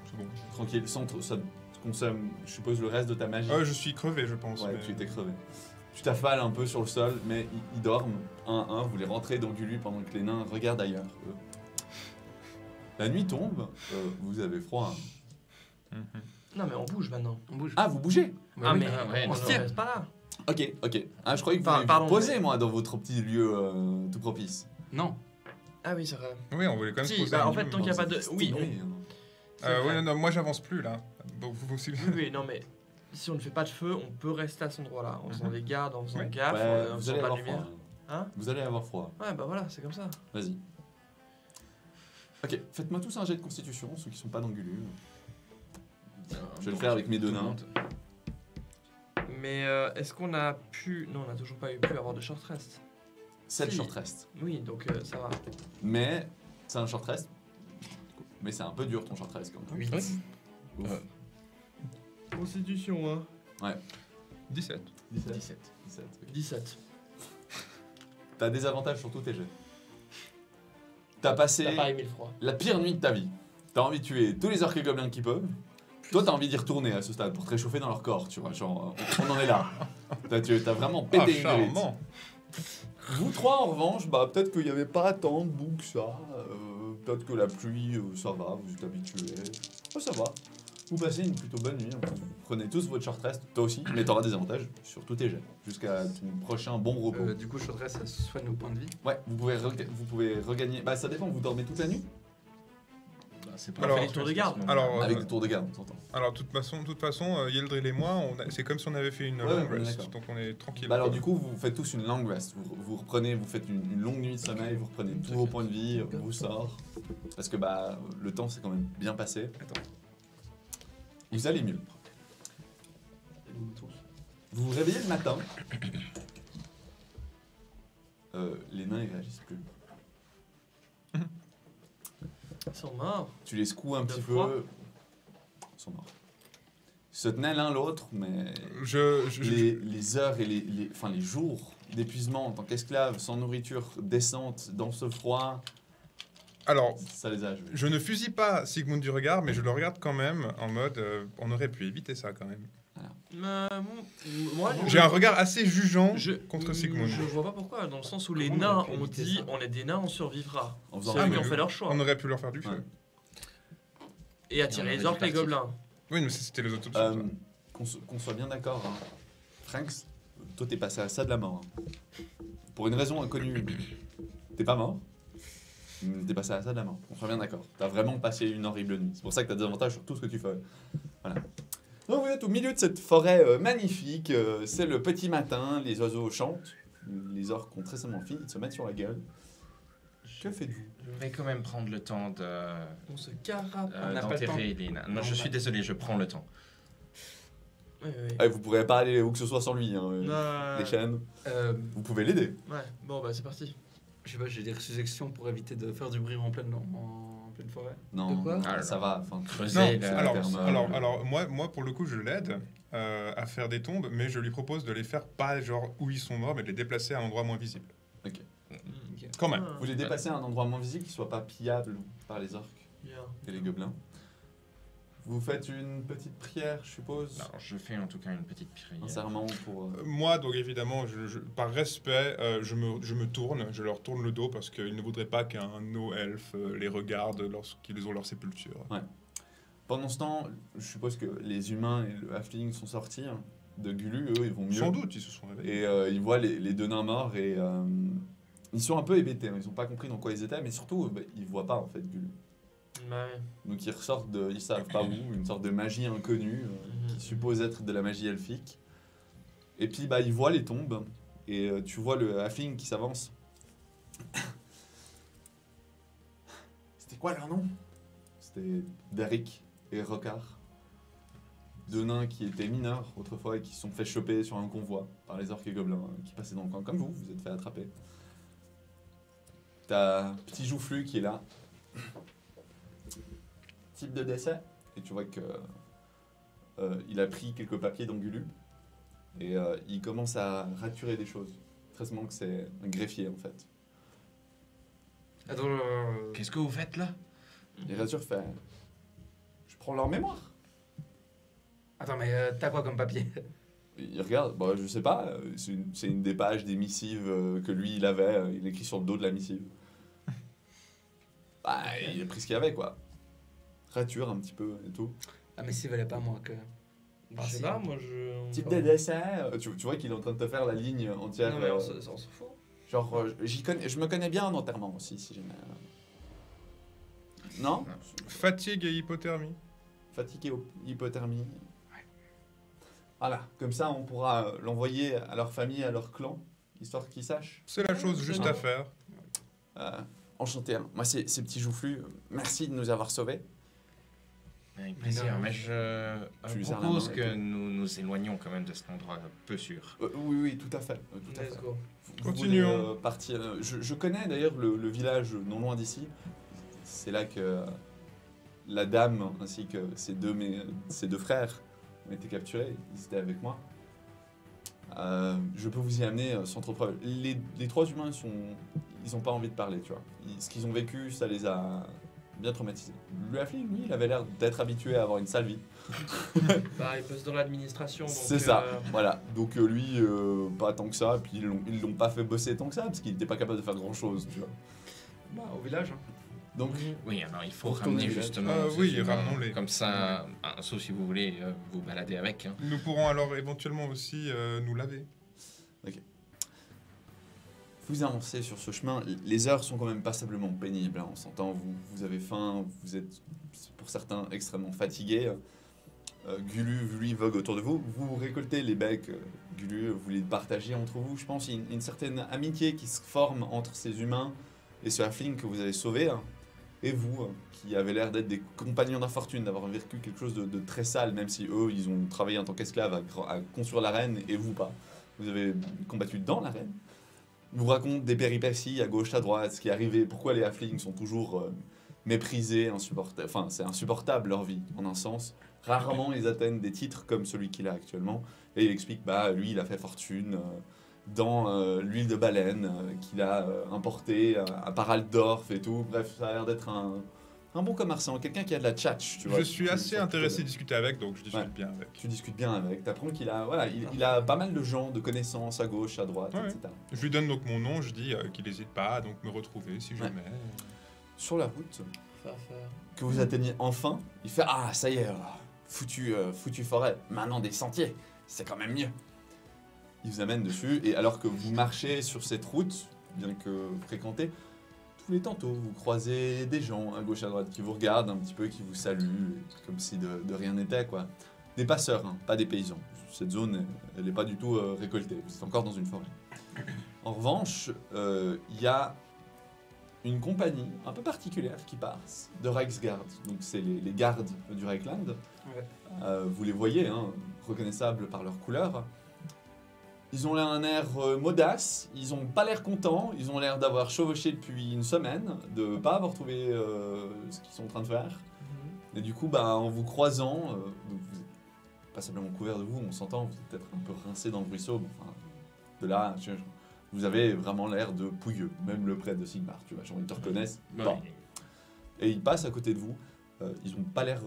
C'est bon. Tranquille, sans trop. Ça te consomme, je suppose, le reste de ta magie. Je suis crevé, je pense. Ouais, mais- tu étais crevé. Tu t'affales un peu sur le sol, mais ils dorment. Un, vous les rentrez dans Gulu pendant que les nains regardent ailleurs. eux. La nuit tombe, vous avez froid. Mhm. Non, mais on bouge maintenant. On bouge. Ah, vous bougez Ah, oui. mais ouais, on non, se non, tire, ouais. c'est pas là. Ok, ok. Ah, je croyais que vous Enfin, alliez pardon, vous poser, mais- moi, dans votre petit lieu tout propice. Non. Ah oui, c'est vrai. Oui, on voulait quand même Si, se poser bah, un en fait, minimum. tant qu'il n'y a pas de. C'est Oui, stylé, hein. c'est vrai. Ouais, non, moi j'avance plus là. Donc vous aussi. Oui, oui, non, mais si on ne fait pas de feu, on peut rester à cet endroit-là, en faisant Mhm. des gardes, en faisant Ouais. gaffe, Ouais, en vous faisant allez pas de avoir froid. lumière. Hein Vous allez avoir froid. Ouais, bah voilà, c'est comme ça. Vas-y. Ok, faites-moi tous un jet de constitution, ceux qui sont pas dans Gulu. Je vais le faire avec mes 2 nains. Mais est-ce qu'on a pu. Non, on n'a toujours pas pu avoir de short rest. 7 Si. short rest. Oui, donc ça va. Mais c'est un short rest. Mais c'est un peu dur ton short rest quand même. 8. Ouf. Constitution, hein. 17. 17. 17. 17, oui. 17. T'as des avantages sur tous tes jets. T'as passé T'as pas aimé le froid. la pire nuit de ta vie. T'as envie de tuer tous les orques et gobelins qui peuvent. Toi, t'as envie d'y retourner à ce stade pour te réchauffer dans leur corps, tu vois. Genre, on en est là. T'as vraiment Ah, pété une grille. charmant. Vous trois, en revanche, bah, peut-être qu'il n'y avait pas tant de boue que ça. Peut-être que la pluie, ça va, vous êtes habitués. Oh, ça va. Vous passez une plutôt bonne nuit. Vous prenez tous votre short rest, toi aussi, mais t'auras des avantages sur tous tes jets. Jusqu'à ton prochain bon repos. Du coup, je voudrais ça soigne nos points de vie. Ouais, vous pouvez regagner. Bah, ça dépend, vous dormez toute la nuit Bah, c'est Alors, pas les tours de garde. Alors, avec des tours de garde, on s'entend. Alors, de toute façon, Yeldril et moi, c'est comme si on avait fait une Ouais, long on est rest, d'accord. donc on est tranquille. Bah alors du coup, vous faites tous une long rest. Vous reprenez, vous faites une longue nuit de sommeil, vous reprenez tous vos points de vie, vous sort. Parce que bah le temps s'est quand même bien passé. Attends. Vous allez mieux. Vous vous réveillez le matin. Les nains ils réagissent plus. Ils sont morts. Tu les secoues un De petit froid. peu. Ils sont morts. Ils se tenaient l'un l'autre, mais les heures et les jours d'épuisement en tant qu'esclaves, sans nourriture décente, dans ce froid, Alors, ça les a achevés. je ne fusille pas Sigmund du regard, mais je le regarde quand même en mode on aurait pu éviter ça quand même. Moi, J'ai un regard assez jugeant je, contre Sigmund. Je vois pas pourquoi, dans le sens où les Comment nains on peut ont éviter dit ça on est des nains, on survivra. En faisant C'est eux un qui ont peu- fait leur choix. On aurait pu leur faire du feu. Ouais. Et attirer Et on les aurait orques dû et les partir. gobelins. Oui, mais c'était les autres options. ça. Qu'on soit bien d'accord, hein. Franks, toi t'es passé à ça de la mort. hein. Pour une raison inconnue, t'es pas mort, mais t'es passé à ça de la mort. On soit bien d'accord. T'as vraiment passé une horrible nuit. C'est pour ça que t'as des avantages sur tout ce que tu fais. Voilà. Donc vous êtes au milieu de cette forêt magnifique. C'est le petit matin, les oiseaux chantent. Les orques ont très simplement fini de se mettre sur la gueule. Que faites-vous? Je vais quand même prendre le temps On se carape. On n'a pas le d'enterrer les nains. Non, je suis désolé, je prends le temps. Oui, oui. Ah, vous pourrez pas aller où que ce soit sans lui. Hein. Non, Les chaînes. Euh, Vous pouvez l'aider. Ouais, bon bah c'est parti. je sais pas, j'ai des suggestions pour éviter de faire du bruit en pleine forêt. Non, De quoi Ah, ça non. va. Enfin, Creuser Non, la- alors, moi, pour le coup, je l'aide à faire des tombes, mais je lui propose de les faire pas genre où ils sont morts, mais de les déplacer à un endroit moins visible. Ok. Quand même. vous les déplacez à un endroit moins visible qui soit pas pillable par les orques Bien. et les gobelins. Vous faites une petite prière, je suppose. Non, je fais en tout cas une petite prière. Un serment pour. Moi, donc évidemment, par respect, je me tourne, je leur tourne le dos parce qu'ils ne voudraient pas qu'un no-elfe les regarde lorsqu'ils ont leur sépulture. Pendant ce temps, je suppose que les humains et le halfling sont sortis hein, de Gulu. Eux, ils vont mieux. Sans doute, ils se sont réveillés. Et ils voient les deux nains morts et ils sont un peu hébétés. Hein. Ils n'ont pas compris dans quoi ils étaient, mais surtout, ils voient pas en fait Gulu. Ouais. Donc ils ressortent de, ils savent pas où, une sorte de magie inconnue qui suppose être de la magie elfique. Et puis bah ils voient les tombes et tu vois le halfling qui s'avance C'était quoi leur nom? C'était Derrick et Rocard. Deux nains qui étaient mineurs autrefois et qui se sont fait choper sur un convoi par les orques et gobelins qui passaient dans le camp. Comme vous êtes fait attraper. T'as Petit Joufflu qui est là. Type de décès. Et tu vois que il a pris quelques papiers d'Angulu. Et il commence à raturer des choses. Très sûrement que c'est un greffier en fait. Attends, Qu'est-ce que vous faites là? Et Razur fait... Je prends leur mémoire. Attends, mais t'as quoi comme papier? Il regarde, bah, je sais pas, c'est une des pages des missives que lui il avait, il écrit sur le dos de la missive. Bah, il a pris ce qu'il y avait quoi. Rature un petit peu et tout. Ah, mais s'il valait pas moins que. Je sais pas, moi je. Type de dessin, tu vois qu'il est en train de te faire la ligne entière. Non, mais on s'en fout. Genre, je me connais bien en enterrement aussi, si jamais. Non? Fatigue et hypothermie. Fatigué, hypothermie. Voilà, comme ça on pourra l'envoyer à leur famille, à leur clan, histoire qu'ils sachent. C'est la chose juste à faire. Enchanté, hein. Moi c'est Petit Joufflu, merci de nous avoir sauvés. Avec plaisir, non. mais je Tu lui serres la propose main, que ok. nous nous éloignions quand même de cet endroit peu sûr. Oui, tout à fait. Tout à Let's fait. go. Vous Continuons. voulez, partir. Je connais d'ailleurs le village non loin d'ici. C'est là que la dame ainsi que ses deux frères ont été capturés. Ils étaient avec moi. Je peux vous y amener sans trop de problème. Les trois humains, ils ont pas envie de parler, tu vois. Ce qu'ils ont vécu, ça les a bien traumatisés. Le halfling, lui, il avait l'air d'être habitué à avoir une sale vie. Bah, il bosse dans l'administration. donc, C'est ça, voilà. Donc lui, pas tant que ça. Et puis ils l'ont pas fait bosser tant que ça, parce qu'il n'était pas capable de faire grand-chose, tu vois. Bah, au village. Hein. Donc, Oui, alors il faut Pour retourner ramener au village. justement. ces Oui, humains. ramenons-les. Comme ça, sauf si vous voulez vous balader avec. Hein. Nous pourrons alors éventuellement aussi nous laver. vous avancez sur ce chemin. Les heures sont quand même passablement pénibles, hein, on s'entend. Vous avez faim, vous êtes, pour certains, extrêmement fatigués. Gulu, lui, vogue autour de vous. Vous récoltez les becs. Gulu, vous les partagez entre vous. Je pense qu'il y a une certaine amitié qui se forme entre ces humains et ce halfling que vous avez sauvé. Hein, et vous, qui avez l'air d'être des compagnons d'infortune, d'avoir vécu quelque chose de très sale, même si eux, ils ont travaillé en tant qu'esclaves à construire l'arène et vous pas. Vous avez combattu dans l'arène. Vous raconte des péripéties à gauche, à droite, ce qui est arrivé, pourquoi les halflings sont toujours méprisés, insupportables. Enfin, c'est insupportable leur vie, en un sens. Rarement ils atteignent des titres comme celui qu'il a actuellement. Et il explique, bah, lui, il a fait fortune dans l'huile de baleine qu'il a importée à Paraldorf et tout. Bref, ça a l'air d'être un bon commerçant, quelqu'un qui a de la tchatch, tu vois. Je suis assez intéressé à de... discuter avec, donc je discute Ouais. bien avec. Tu discutes bien avec, t'apprends qu'il a, voilà, il a pas mal de gens, de connaissances à gauche, à droite, Ouais. etc. Je lui donne donc mon nom, je dis qu'il n'hésite pas à donc me retrouver si jamais. Sur la route, Faire. que vous atteignez enfin, il fait « Ah, ça y est, foutu forêt, maintenant des sentiers, c'est quand même mieux. » Il vous amène dessus, et alors que vous marchez sur cette route, bien que fréquentée, tous les tantôt, vous croisez des gens à gauche à droite qui vous regardent un petit peu, qui vous saluent, comme si de rien n'était, quoi. Des passeurs, hein, pas des paysans. Cette zone, elle n'est pas du tout récoltée, vous êtes encore dans une forêt. En revanche, il y a une compagnie un peu particulière qui passe, de Reichsguard. Donc c'est les gardes du Reichland. Ouais. Vous les voyez, hein, reconnaissables par leur couleur. Ils ont un air modace, ils ont pas l'air contents, ils ont l'air d'avoir chevauché depuis une semaine, de pas avoir trouvé ce qu'ils sont en train de faire. Et du coup, bah, en vous croisant, donc vous êtes passablement couvert de vous, on s'entend, vous êtes peut-être un peu rincé dans le ruisseau. Enfin, de là, vous avez vraiment l'air de pouilleux, même le prêtre de Sigmar, tu vois, genre ils te reconnaissent. Bon. Et ils passent à côté de vous, ils ont pas l'air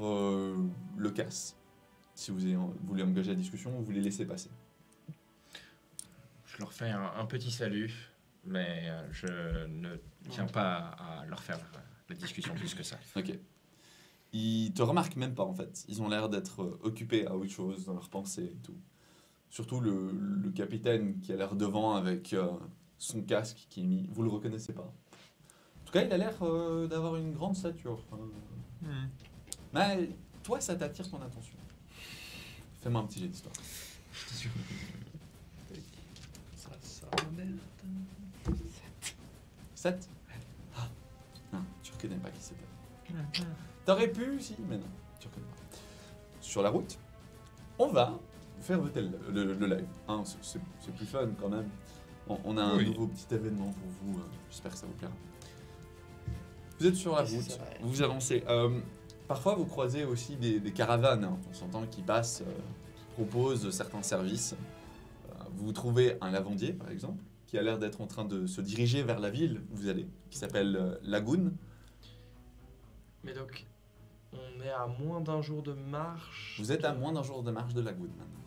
loquaces. Si vous voulez engager la discussion, vous les laissez passer. Je leur fais un petit salut, mais je ne tiens pas à leur faire la discussion plus que ça. Ok. Ils te remarquent même pas en fait. Ils ont l'air d'être occupés à autre chose dans leurs pensées et tout. Surtout le capitaine qui a l'air devant avec son casque qui est mis. Vous le reconnaissez pas. En tout cas, il a l'air d'avoir une grande stature. Mais toi, ça t'attire ton attention. Fais-moi un petit jet d'histoire. Ça merde. 7. Ah, non, tu reconnais pas qui c'était. T'aurais pu, si, mais non, tu reconnais pas. Sur la route, on va faire voter le live. Hein, c'est plus fun quand même. On a un Oui. nouveau petit événement pour vous. J'espère que ça vous plaira. Vous êtes sur la Oui, c'est route, ça, ouais. vous avancez. Parfois, vous croisez aussi des caravanes. Hein. On s'entend qui passent, proposent certains services. Vous trouvez un lavandier, par exemple, qui a l'air d'être en train de se diriger vers la ville où vous allez, qui s'appelle Lagoon. Mais donc, on est à moins d'un jour de marche. Vous êtes à moins d'un jour de marche de Lagoon maintenant.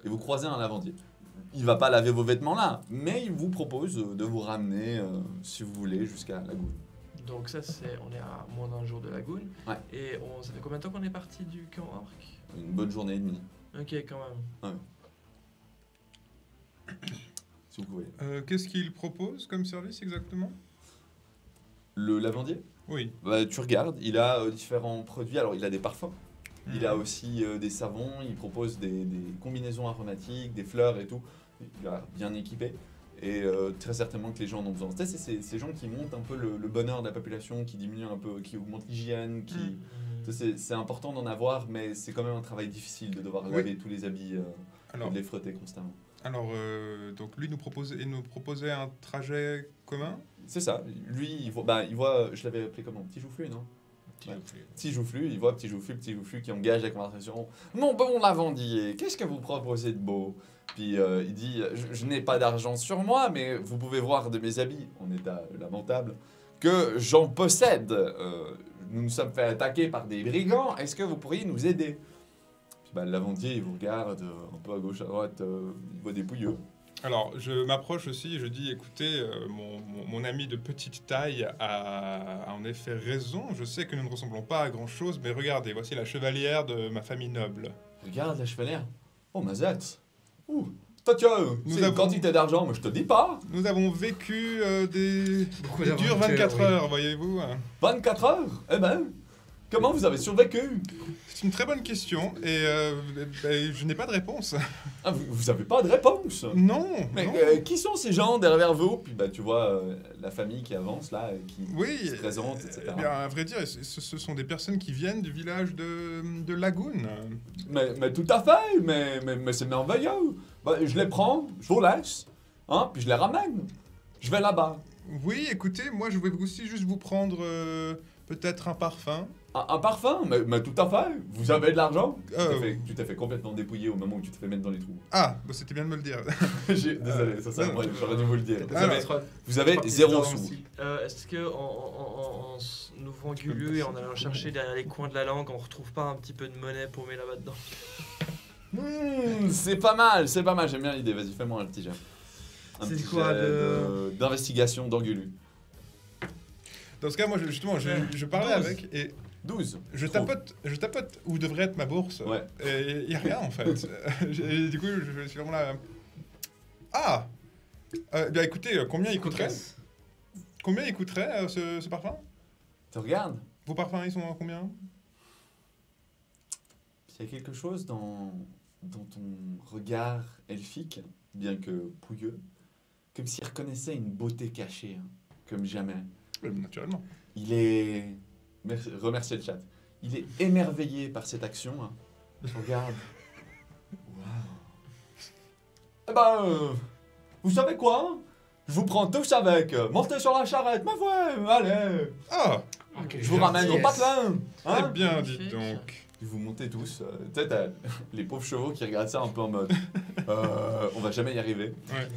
Et vous croisez un lavandier. Il va pas laver vos vêtements là, mais il vous propose de vous ramener, si vous voulez, jusqu'à Lagoon. Donc ça, on est à moins d'un jour de Lagoon. Ouais. Et ça fait combien de temps qu'on est parti du camp Orc? Une bonne journée et demie, Ok, quand même. si vous pouvez. Qu'est-ce qu'il propose comme service exactement? Le lavandier, Oui. bah, tu regardes, il a différents produits. Alors, il a des parfums. Il a aussi des savons, il propose des combinaisons aromatiques, des fleurs et tout. Il a bien équipé. Et très certainement que les gens en ont besoin. Tu sais, c'est ces gens qui montent un peu le bonheur de la population, qui diminuent un peu, qui augmentent l'hygiène. Tu sais, c'est important d'en avoir, mais c'est quand même un travail difficile de devoir Oui. laver tous les habits et Alors, de les frotter constamment. alors donc lui nous proposait un trajet commun. C'est ça. Lui, il voit, je l'avais appelé comment? Petit joufflu, non? Ouais. Petit joufflu, il voit petit joufflu qui engage la conversation. Mon bon lavandier, qu'est-ce que vous proposez de beau? Puis il dit, je n'ai pas d'argent sur moi, mais vous pouvez voir de mes habits, en état lamentable, que j'en possède. Nous nous sommes fait attaquer par des brigands, est-ce que vous pourriez nous aider? Puis le lavandier, il vous regarde un peu à gauche, à droite, il voit des pouilleux. Alors je m'approche aussi et je dis écoutez, mon ami de petite taille a en effet raison. Je sais que nous ne ressemblons pas à grand chose, mais regardez, voici la chevalière de ma famille noble. Regarde la chevalière. Oh, Mazette. Ouh, toi, tu as Nous une avons- quantité d'argent, mais je te dis pas. Nous avons vécu des Beaucoup dures d'aventures, 24 oui. heures, voyez-vous. 24 heures? Eh ben, comment vous avez survécu? C'est une très bonne question et je n'ai pas de réponse. Ah, vous avez pas de réponse. Non, Mais non. qui sont ces gens derrière vous? Puis tu vois la famille qui avance là, qui Oui, se présente, etc. eh bien, à vrai dire, ce sont des personnes qui viennent du village de Lagoon. Mais tout à fait, mais c'est merveilleux. Bah, je les prends, je vous laisse, hein, puis je les ramène. Je vais là-bas. Oui, écoutez, moi je vais aussi juste vous prendre peut-être un parfum. Un parfum? Mais tout à fait. Vous avez de l'argent? Euh, Tu t'es fait complètement dépouiller au moment où tu te fais mettre dans les trous. Ah, bah, c'était bien de me le dire. Désolé, ça, non, j'aurais dû vous le dire. Alors, Vous avez Parti 0 dedans sous. aussi. Est-ce que en ouvrant Gulu et en allant chercher derrière les coins de la langue, on retrouve pas un petit peu de monnaie paumée là-bas dedans? C'est pas mal, j'aime bien l'idée. Vas-y, fais-moi un petit jet. Un C'est petit quoi, jet d'investigation d'Angulu. Dans ce cas, moi justement, je parlais 12. avec et 12. je Trouve. tapote où devrait être ma bourse. Ouais. Et il n'y a rien en fait. Et du coup, je suis vraiment là. Ah bien écoutez, combien il coûterait ce parfum? Tu regardes, Vos parfums, ils sont à combien? il y a quelque chose dans ton regard elfique, bien que pouilleux, comme s'il reconnaissait une beauté cachée, hein, comme jamais. Naturellement. Il est... Remerciez le chat. Il est émerveillé par cette action. Hein. Regarde. Waouh. Eh ben, vous savez quoi? Je vous prends tous avec. Montez sur la charrette. Mais ouais, allez. Ah, Ok, Je vous ramène au yes. patelin. très Hein? bien, magnifique. dites donc. Puis vous montez tous. Tu sais, t'as les pauvres chevaux qui regardent ça un peu en mode. On va jamais y arriver. Ouais.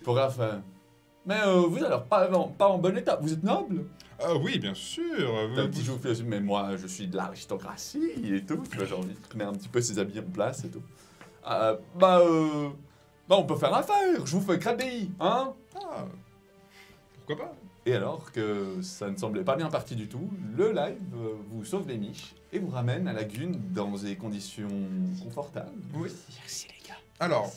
Pour faire. Mais vous avez l'air pas en bon état. Vous êtes noble? Ah oui, bien sûr. T'as un petit jour fait, mais moi je suis de l'aristocratie et tout. Tu vois, j'ai envie de mettre un petit peu ses habits en place et tout. On peut faire affaire. Je vous fais crédit, hein? Ah, pourquoi pas? Et alors que ça ne semblait pas bien parti du tout, le live vous sauve les miches et vous ramène à la Lagune dans des conditions confortables. Oui. Merci les gars. Alors,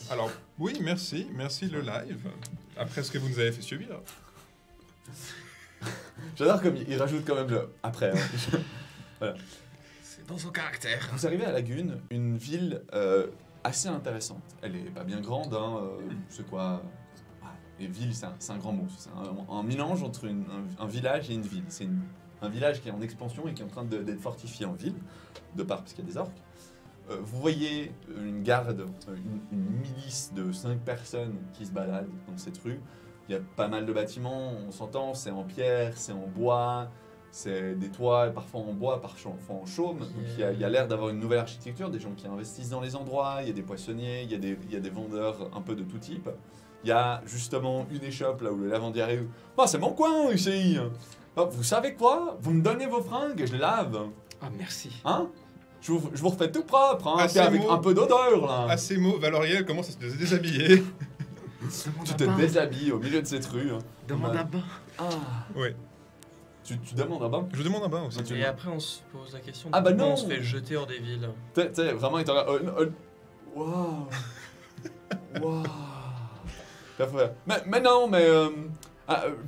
oui, merci le live. Après ce que vous nous avez fait subir. J'adore comme il rajoute quand même le après. Hein. C'est dans son caractère. Vous arrivez à la Lagune, une ville assez intéressante. Elle est pas bien grande, hein, c'est quoi Et ville, c'est un grand mot. C'est un mélange entre un village et une ville. C'est un village qui est en expansion et qui est en train d'être fortifié en ville, de part parce qu'il y a des orques. Vous voyez une garde, une milice de 5 personnes qui se baladent dans cette rue. Il y a pas mal de bâtiments, on s'entend, c'est en pierre, c'est en bois, c'est des toits parfois en bois, parfois en chaume. Donc il y a l'air d'avoir une nouvelle architecture, des gens qui investissent dans les endroits, il y a des poissonniers, il y a des vendeurs un peu de tout type. Il y a justement une échoppe là où le lavandier arrive. Oh, c'est mon coin ici. Oh, vous savez quoi? Vous me donnez vos fringues et je les lave. Ah, merci. Hein? Je vous refais tout propre, hein, Ah, puis avec un peu d'odeur là. À ces mots, Valoriel commence à se déshabiller. Tu te déshabilles au milieu de cette rue. Hein. Demande un bain. Ah. Ouais. Tu demandes un bain? Je demande un bain aussi. Tu- Et après, on se pose la question Ah bah pourquoi non. on se fait jeter hors des villes. Tu sais, vraiment, il te regarde. Waouh! Waouh! Mais non, mais.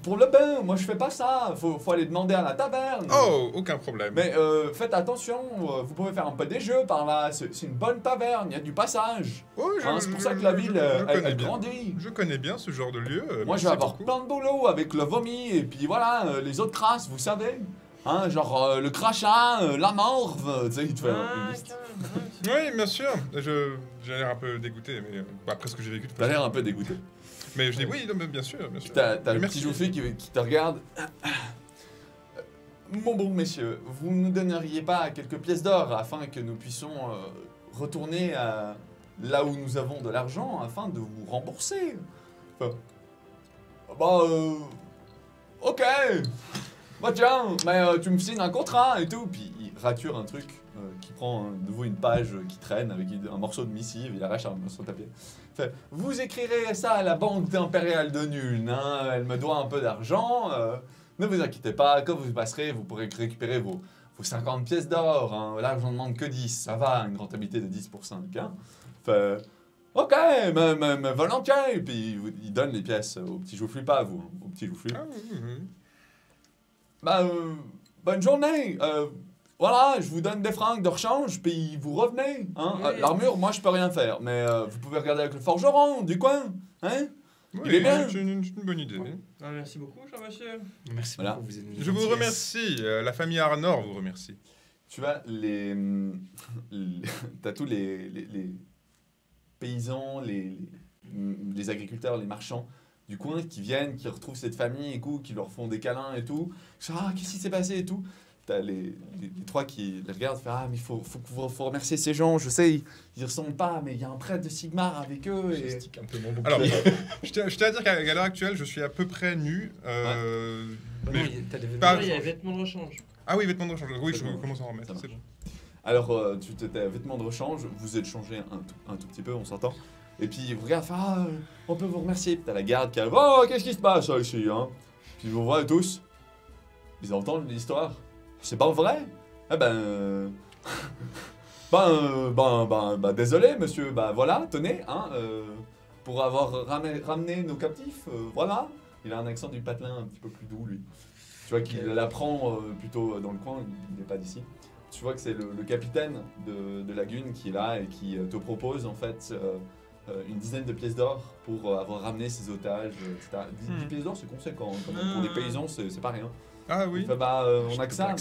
Pour le bain, moi je fais pas ça. Faut aller demander à la taverne. Oh, aucun problème. Mais faites attention, vous pouvez faire un peu des jeux par là. C'est une bonne taverne, il y a du passage. Oh, Hein, c'est pour ça que la ville, elle bien. grandit. Je connais bien ce genre de lieu. Moi je merci vais avoir beaucoup. plein de boulot avec le vomi et puis voilà, les autres crasses, vous savez. Hein, genre le crachat, la morve, tu sais, il te fait une liste. Oui, bien sûr. J'ai l'air un peu dégoûté, mais après ce que j'ai vécu. T'as l'air un peu dégoûté. Mais je dis oui, non, mais bien sûr, bien sûr. T'as le Merci. petit jouffé qui te regarde. Mon bon messieurs, vous ne nous donneriez pas quelques pièces d'or afin que nous puissions retourner à là où nous avons de l'argent afin de vous rembourser? Enfin, ok. Bah tiens, mais tu me signes un contrat et tout. Puis il rature un truc qui prend de nouveau une page qui traîne avec un morceau de missive, il arrache un morceau de papier. Fait, vous écrirez ça à la banque impériale de Nuln, hein, elle me doit un peu d'argent. Ne vous inquiétez pas, quand vous passerez, vous pourrez récupérer vos 50 pièces d'or. Hein. Là, j'en demande que 10, ça va, une rentabilité de 10 pour 5. Hein. Fait, ok, mais volontiers. Puis il donne les pièces au petit joufflu, pas à vous, hein, au petit joufflu. Ah, oui. Bah, bonne journée. Voilà, je vous donne des francs de rechange, puis vous revenez. Hein? Oui. L'armure, moi, je peux rien faire, mais vous pouvez regarder avec le forgeron du coin. Hein? Oui, Il est bien. c'est une bonne idée. Ah, merci beaucoup, Jean-Monsieur. Merci Voilà. beaucoup, vous êtes une Je vous gentillesse. remercie. La famille Arnor vous remercie. Tu vois, t'as tous les paysans, les agriculteurs, les marchands du coin qui viennent, qui retrouvent cette famille et tout, qui leur font des câlins et tout. Ah, qu'est-ce qui s'est passé et tout. T'as les trois qui les regardent, font, ah, mais faut remercier ces gens, je sais, ils ressemblent pas, mais il y a un prêtre de Sigmar avec eux. Et... J'estique un peu mon bouclier. Alors, je tiens à dire qu'à l'heure actuelle, je suis à peu près nu. Bah non, mais- t'as des Pas- Ah, il y a les vêtements de rechange. Ah oui, vêtements de rechange. Oui, C'est je bon. commence à en Ça remettre. marche. C'est bon. Alors, t'as vêtements de rechange, vous êtes changé un tout petit peu, on s'entend. Et puis, ils vous regardent, ah, on peut vous remercier. Puis t'as la garde qui arrive, oh, qu'est-ce qui se passe là, ici, hein? Puis ils vous voient tous. Ils entendent l'histoire. C'est pas vrai? Eh ben. Désolé, monsieur. Bah voilà, tenez, hein, pour avoir ramené nos captifs, voilà. Il a un accent du patelin un petit peu plus doux, lui. Tu vois qu'il l'apprend plutôt dans le coin, il n'est pas d'ici. Tu vois que c'est le capitaine de Lagune qui est là et qui te propose en fait une dizaine de pièces d'or pour avoir ramené ses otages, etc. 10 pièces d'or, c'est conséquent. Hein, quand même. Pour des paysans, c'est pas rien. Ah oui. Il fait, on a que ça,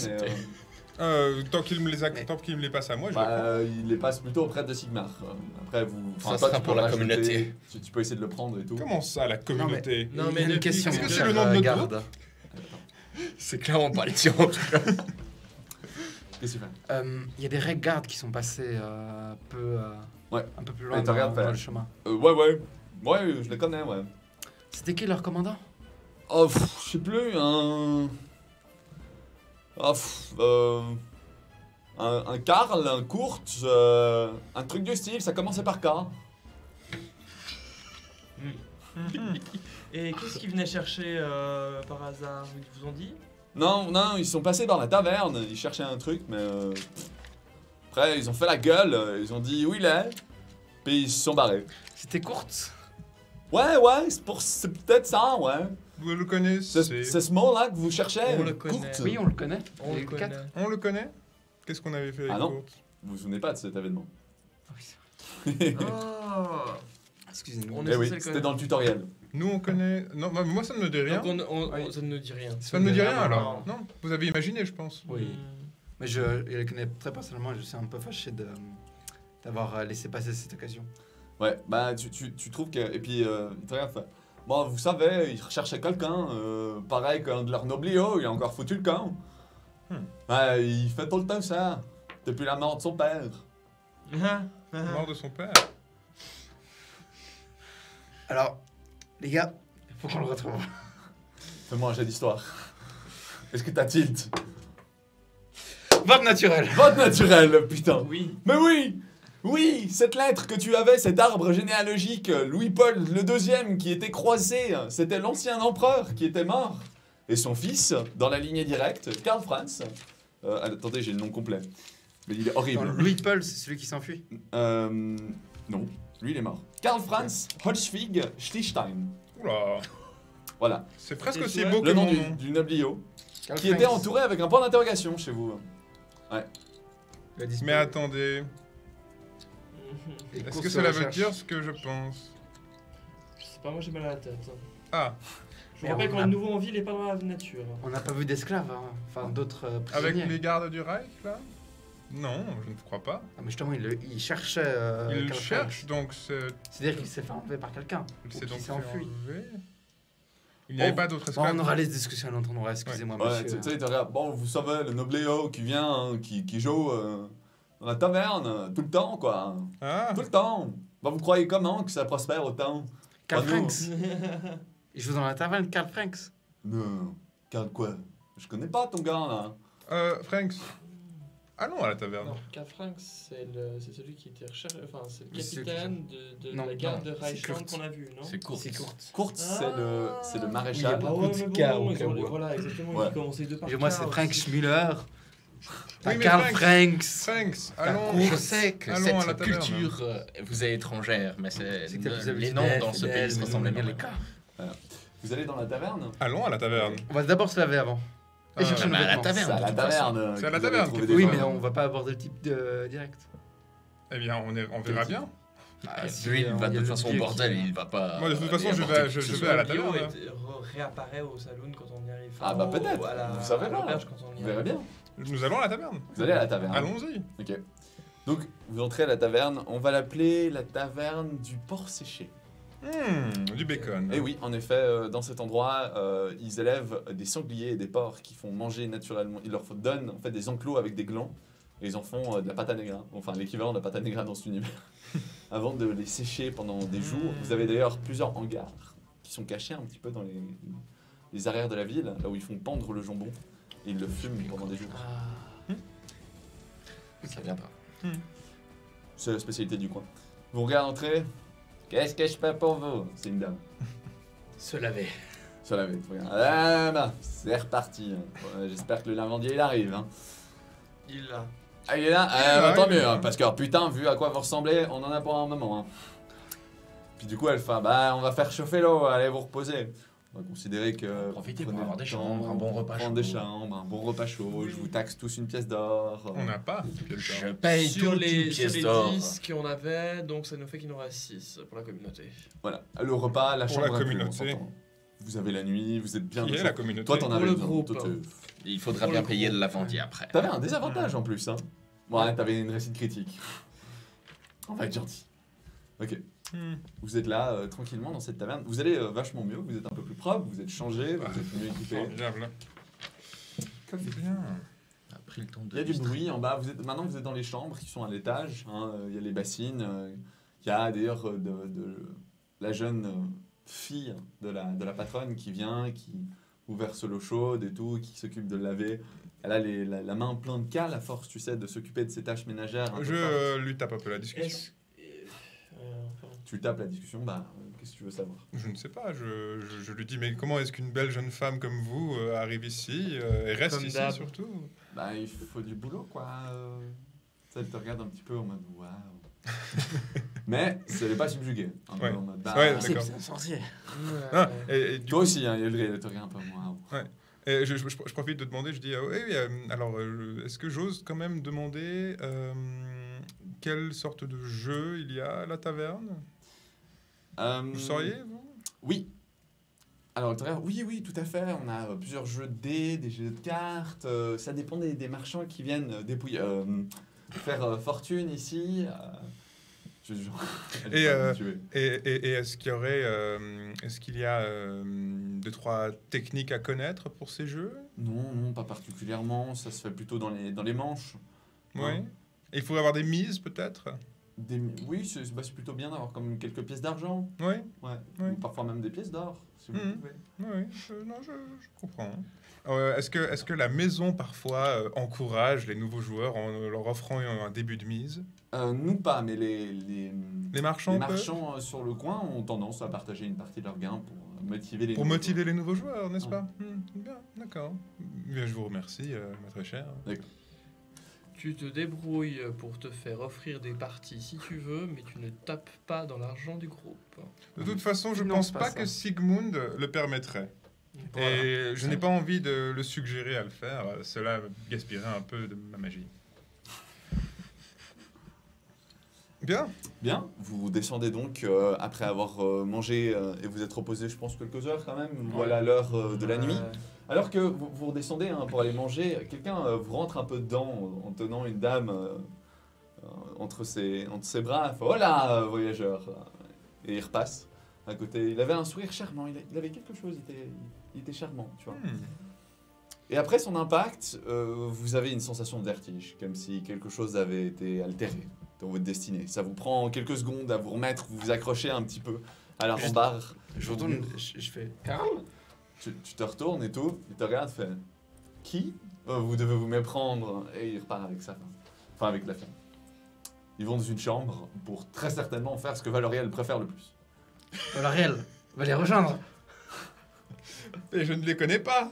mais Tant qu'il me les passe à moi, je les prends. il les passe plutôt auprès de Sigmar. Après, Ça toi, sera tu pour peux la rajouter, communauté. Tu peux essayer de le prendre et tout. Comment ça, la communauté? Non, Il y mais a une depuis- question, Est-ce que mon c'est cher le nom de notre garde. C'est clairement pas les tiens en tout cas. Qu'est-ce que tu fais? Il y a des règles gardes qui sont passées Ouais. un peu plus Et loin te dans, regarde dans faire. le chemin. Ouais, je les connais, ouais. C'était qui leur commandant? Oh, je sais plus, un Karl, un Kurt, un truc du style, ça commençait par K. Et qu'est-ce qu'ils venaient chercher par hasard? Ils vous ont dit? Non, ils sont passés dans la taverne, ils cherchaient un truc, mais après ils ont fait la gueule, ils ont dit où il est, puis ils se sont barrés. C'était courte. Ouais, c'est peut-être ça, ouais. Vous le connaissez? C'est ce mot-là que vous cherchez, On le connaît. Kurt. Oui, on le connaît. On Les le connaît. quatre. On le connaît? Qu'est-ce qu'on avait fait avec Ah non. Kurt? Vous vous souvenez pas de cet événement? Ah oui, c'est vrai. Oh. Excusez-nous. On Eh est oui, censé le c'était dans le tutoriel. Nous, on connaît... Non, bah, moi, ça ne me dit rien. Donc Oui. ça ne nous dit rien. Ça ne me dit rien, Ah, alors. Non, vous avez imaginé, je pense. Oui. Mais je le connais très personnellement, je suis un peu fâché d'avoir laissé passer cette occasion. Ouais, bah tu trouves que. Et puis, il te regarde, fait, bon, vous savez, ils recherchaient quelqu'un, pareil qu'un de leurs nobliaux, il a encore foutu le camp. Ouais, il fait tout le temps ça, depuis la mort de son père. Mort de son père. Alors, les gars, il faut qu'on le retrouve. Fais-moi un jet d'histoire. Est-ce que t'as tilt? Vote naturel. Vote naturel, putain. Oui. Mais oui! Oui, cette lettre que tu avais, cet arbre généalogique, Louis-Paul le deuxième qui était croisé, c'était l'ancien empereur qui était mort. Et son fils, dans la lignée directe, Karl Franz. Attendez, j'ai le nom complet. Mais il est horrible. Louis-Paul, c'est celui qui s'enfuit. Non, lui il est mort. Karl Franz Holzwig Stichstein. Oula. Voilà, C'est presque Et aussi toi beau que le nom mon nom. du noblio, Karl qui Franz. était entouré avec un point d'interrogation chez vous. Il a disparu. Mais attendez, Et est-ce course que de cela veut recherche. dire ce que je pense? Je sais pas, moi j'ai mal à la tête. Ah, Je Mais vous rappelle on qu'un a- nouveau en ville n'est pas dans la nature. On n'a pas vu d'esclaves, hein. Enfin d'autres avec prisonniers. les gardes du Reich, là? Non, je ne crois pas. Ah, mais justement, il cherchait. Il Karl cherche, Franz. donc c'est C'est-à-dire qu'il s'est fait enlever par quelqu'un. c'est Ou donc qu'il s'est enfui. enlevé. Il n'y avait Oh. pas d'autres Bon, esclaves. on aura les discussions à notre endroit, excusez-moi, Ouais, monsieur. tu sais, il te regarde. Bon, vous savez, le noblio qui vient, hein, qui joue dans la taverne tout le temps, quoi. Ah, Tout le temps. Bah, vous croyez comment que ça prospère autant? Karl Pas nous. Franks. Il joue dans la taverne, Karl Franks. Non. Karl quoi? Je connais pas ton gars, là. Franks. Allons à la taverne. Non, Karl Franks, c'est celui qui était recherché. Enfin, c'est le Mais c'est capitaine de Non, la garde non, de c'est Reichland Kurt. qu'on a vu, non? C'est court. C'est court. Kurtz, Ah. c'est le Oui, maréchal. il y a beaucoup de cas au cas où. Voilà, exactement, Ouais. il commence les deux par Et moi, K c'est aussi. Frank Schmuller. T'as Oui, mais Karl Franks. Franks. Franks, allons. Je sais que Allons à la cette taverne. culture vous est étrangère, mais C'est que t'as plus les noms dans ce pays se ressemblent les énormément. cas. Vous allez dans la taverne? Allons à la taverne. On va d'abord se laver avant. Et Ah, chercher nos bah, à la vêtements. taverne. C'est à la de toute façon. taverne. C'est à la que vous allez taverne trouver qu'il des Oui, gens. mais on va pas aborder le type de direct. Eh bien, on verra bien. Ah, si, Lui, il il y va a de le toute façon au vieux bordel, qui- il va pas. Moi, de toute façon, je apporter vais, qui que ce je soit. vais à la Le bio taverne. réapparaît au saloon quand on y arrive. Ah, bah, peut-être. À la- Vous savez à pas. l'auberge quand on y Vous verrez arrive. bien. Nous allons à la taverne. Vous allez à la taverne. Allons-y. Ok. Donc, vous entrez à la taverne. On va l'appeler la taverne du porc séché. Du bacon. Et oui, en effet, dans cet endroit, ils élèvent des sangliers et des porcs qui font manger naturellement. Ils leur donnent en fait des enclos avec des glands et ils en font de la pâte à negra, enfin l'équivalent de la pâte à negra dans cet univers, avant de les sécher pendant des jours. Vous avez d'ailleurs plusieurs hangars qui sont cachés un petit peu dans les arrières de la ville, là où ils font pendre le jambon et ils le fument pendant des jours. Ah. Ça viendra. C'est la spécialité du coin. Vous regardez entrer. Qu'est-ce que je peux pour vous? C'est une dame. Se laver. Sur la vitre, regarde. Ah, bah, c'est reparti. Ouais, j'espère que le lavandier il arrive. Hein. Il l'a. Ah, il est là? Il est là, Tant il est mieux, là. hein, parce que putain, vu à quoi vous ressemblez, on en a pour un moment. Hein. Puis du coup, elle fait bah, on va faire chauffer l'eau, allez vous reposer. On va considérer que. Profitez prenez pour avoir le des temps, chambres, un bon repas prendre chaud. des chambres, un bon repas chaud, je vous taxe tous une pièce d'or. On n'a pas. Quel Je temps. paye Sur toute les, une sur pièce les d'or. 10 qu'on avait, donc ça nous fait qu'il nous reste 6 pour la communauté. Voilà, le repas, la Pour chambre. la inclus, communauté. on s'entend. Vous avez la nuit, vous êtes bien. Qui au est chaud. la communauté? Toi, t'en Pour avais le besoin. groupe. Toi, Il faudra Pour bien le payer groupe. le lavandier après. T'avais un désavantage en plus, hein. Ouais, t'avais une réussite critique. On va être gentil. Ok. Vous êtes là, tranquillement, dans cette taverne. Vous allez vachement mieux, vous êtes un peu plus propre, vous êtes changé, vous êtes mieux équipé. Formidable. C'est bien. On a pris le temps de. Il y a du bruit en bas. Maintenant, vous êtes dans les chambres qui sont à l'étage. Hein. Il y a les bassines. Il y a d'ailleurs la jeune fille de la patronne qui vient, qui vous verse l'eau chaude et tout, qui s'occupe de le laver. Elle a la main pleine de cale à force, tu sais, de s'occuper de ses tâches ménagères. un peu fortes. Je lui tape un peu la discussion. Est-ce. Pardon. Tu tapes la discussion, bah, qu'est-ce que tu veux savoir? Je ne sais pas, je lui dis, mais comment est-ce qu'une belle jeune femme comme vous arrive ici et reste Comme ici d'hab. surtout? Bah, il faut du boulot, quoi. Ça, elle te regarde un petit peu en mode waouh. Mais elle n'est pas subjuguée. Un peu Ouais. en mode, bah, Ouais, C'est d'accord. c'est un sorcier. Ah, et du toi coup, aussi, hein, elle te regarde un peu waouh. et je profite de demander, je dis, ah, oui, alors, est-ce que j'ose quand même demander quelle sorte de jeu il y a à la taverne? Vous sauriez, vous? Oui. Alors, oui, tout à fait. On a plusieurs jeux de dés, des jeux de cartes. Ça dépend des marchands qui viennent dépouiller, faire fortune ici. Et est-ce qu'il y aurait, est-ce qu'il y a 2-3 techniques à connaître pour ces jeux? Non, pas particulièrement. Ça se fait plutôt dans les manches. Oui. Et il faudrait avoir des mises, peut-être? Oui, c'est plutôt bien d'avoir comme quelques pièces d'argent. Oui. Ouais. Oui. Ou parfois même des pièces d'or, si vous pouvez. Oui, je comprends. Est-ce que la maison, parfois, encourage les nouveaux joueurs en leur offrant un début de mise? Nous pas, mais les marchands, sur le coin ont tendance à partager une partie de leur gain pour motiver les pour nouveaux motiver les nouveaux joueurs, n'est-ce Ouais. pas? Bien, d'accord. Bien, je vous remercie, ma très chère. D'accord. Tu te débrouilles pour te faire offrir des parties si tu veux, mais tu ne tapes pas dans l'argent du groupe. De toute façon, je Non, pense c'est pas pas ça. que Sigmund le permettrait. Et je n'ai pas envie de le suggérer à le faire. Cela gaspillerait un peu de ma magie. Bien. Bien, vous descendez donc après avoir mangé et vous êtes reposé, je pense, quelques heures quand même. Voilà l'heure de la nuit. Alors que vous redescendez pour aller manger, quelqu'un vous rentre un peu dedans en tenant une dame entre ses bras. Il fait, voilà, voyageur. Et il repasse à côté. Il avait un sourire charmant, il avait quelque chose, il était charmant, tu vois. Et après son impact, vous avez une sensation de vertige, comme si quelque chose avait été altéré dans votre destinée. Ça vous prend quelques secondes à vous remettre, vous vous accrochez un petit peu à la rambarde. Je retourne, je fais Karl. Tu te retournes et tout, il te regarde, fait qui? Vous devez vous méprendre. Et il repart avec sa femme. Enfin, avec la femme. Ils vont dans une chambre pour très certainement faire ce que Valoriel préfère le plus. Valoriel va les rejoindre. Et je ne les connais pas.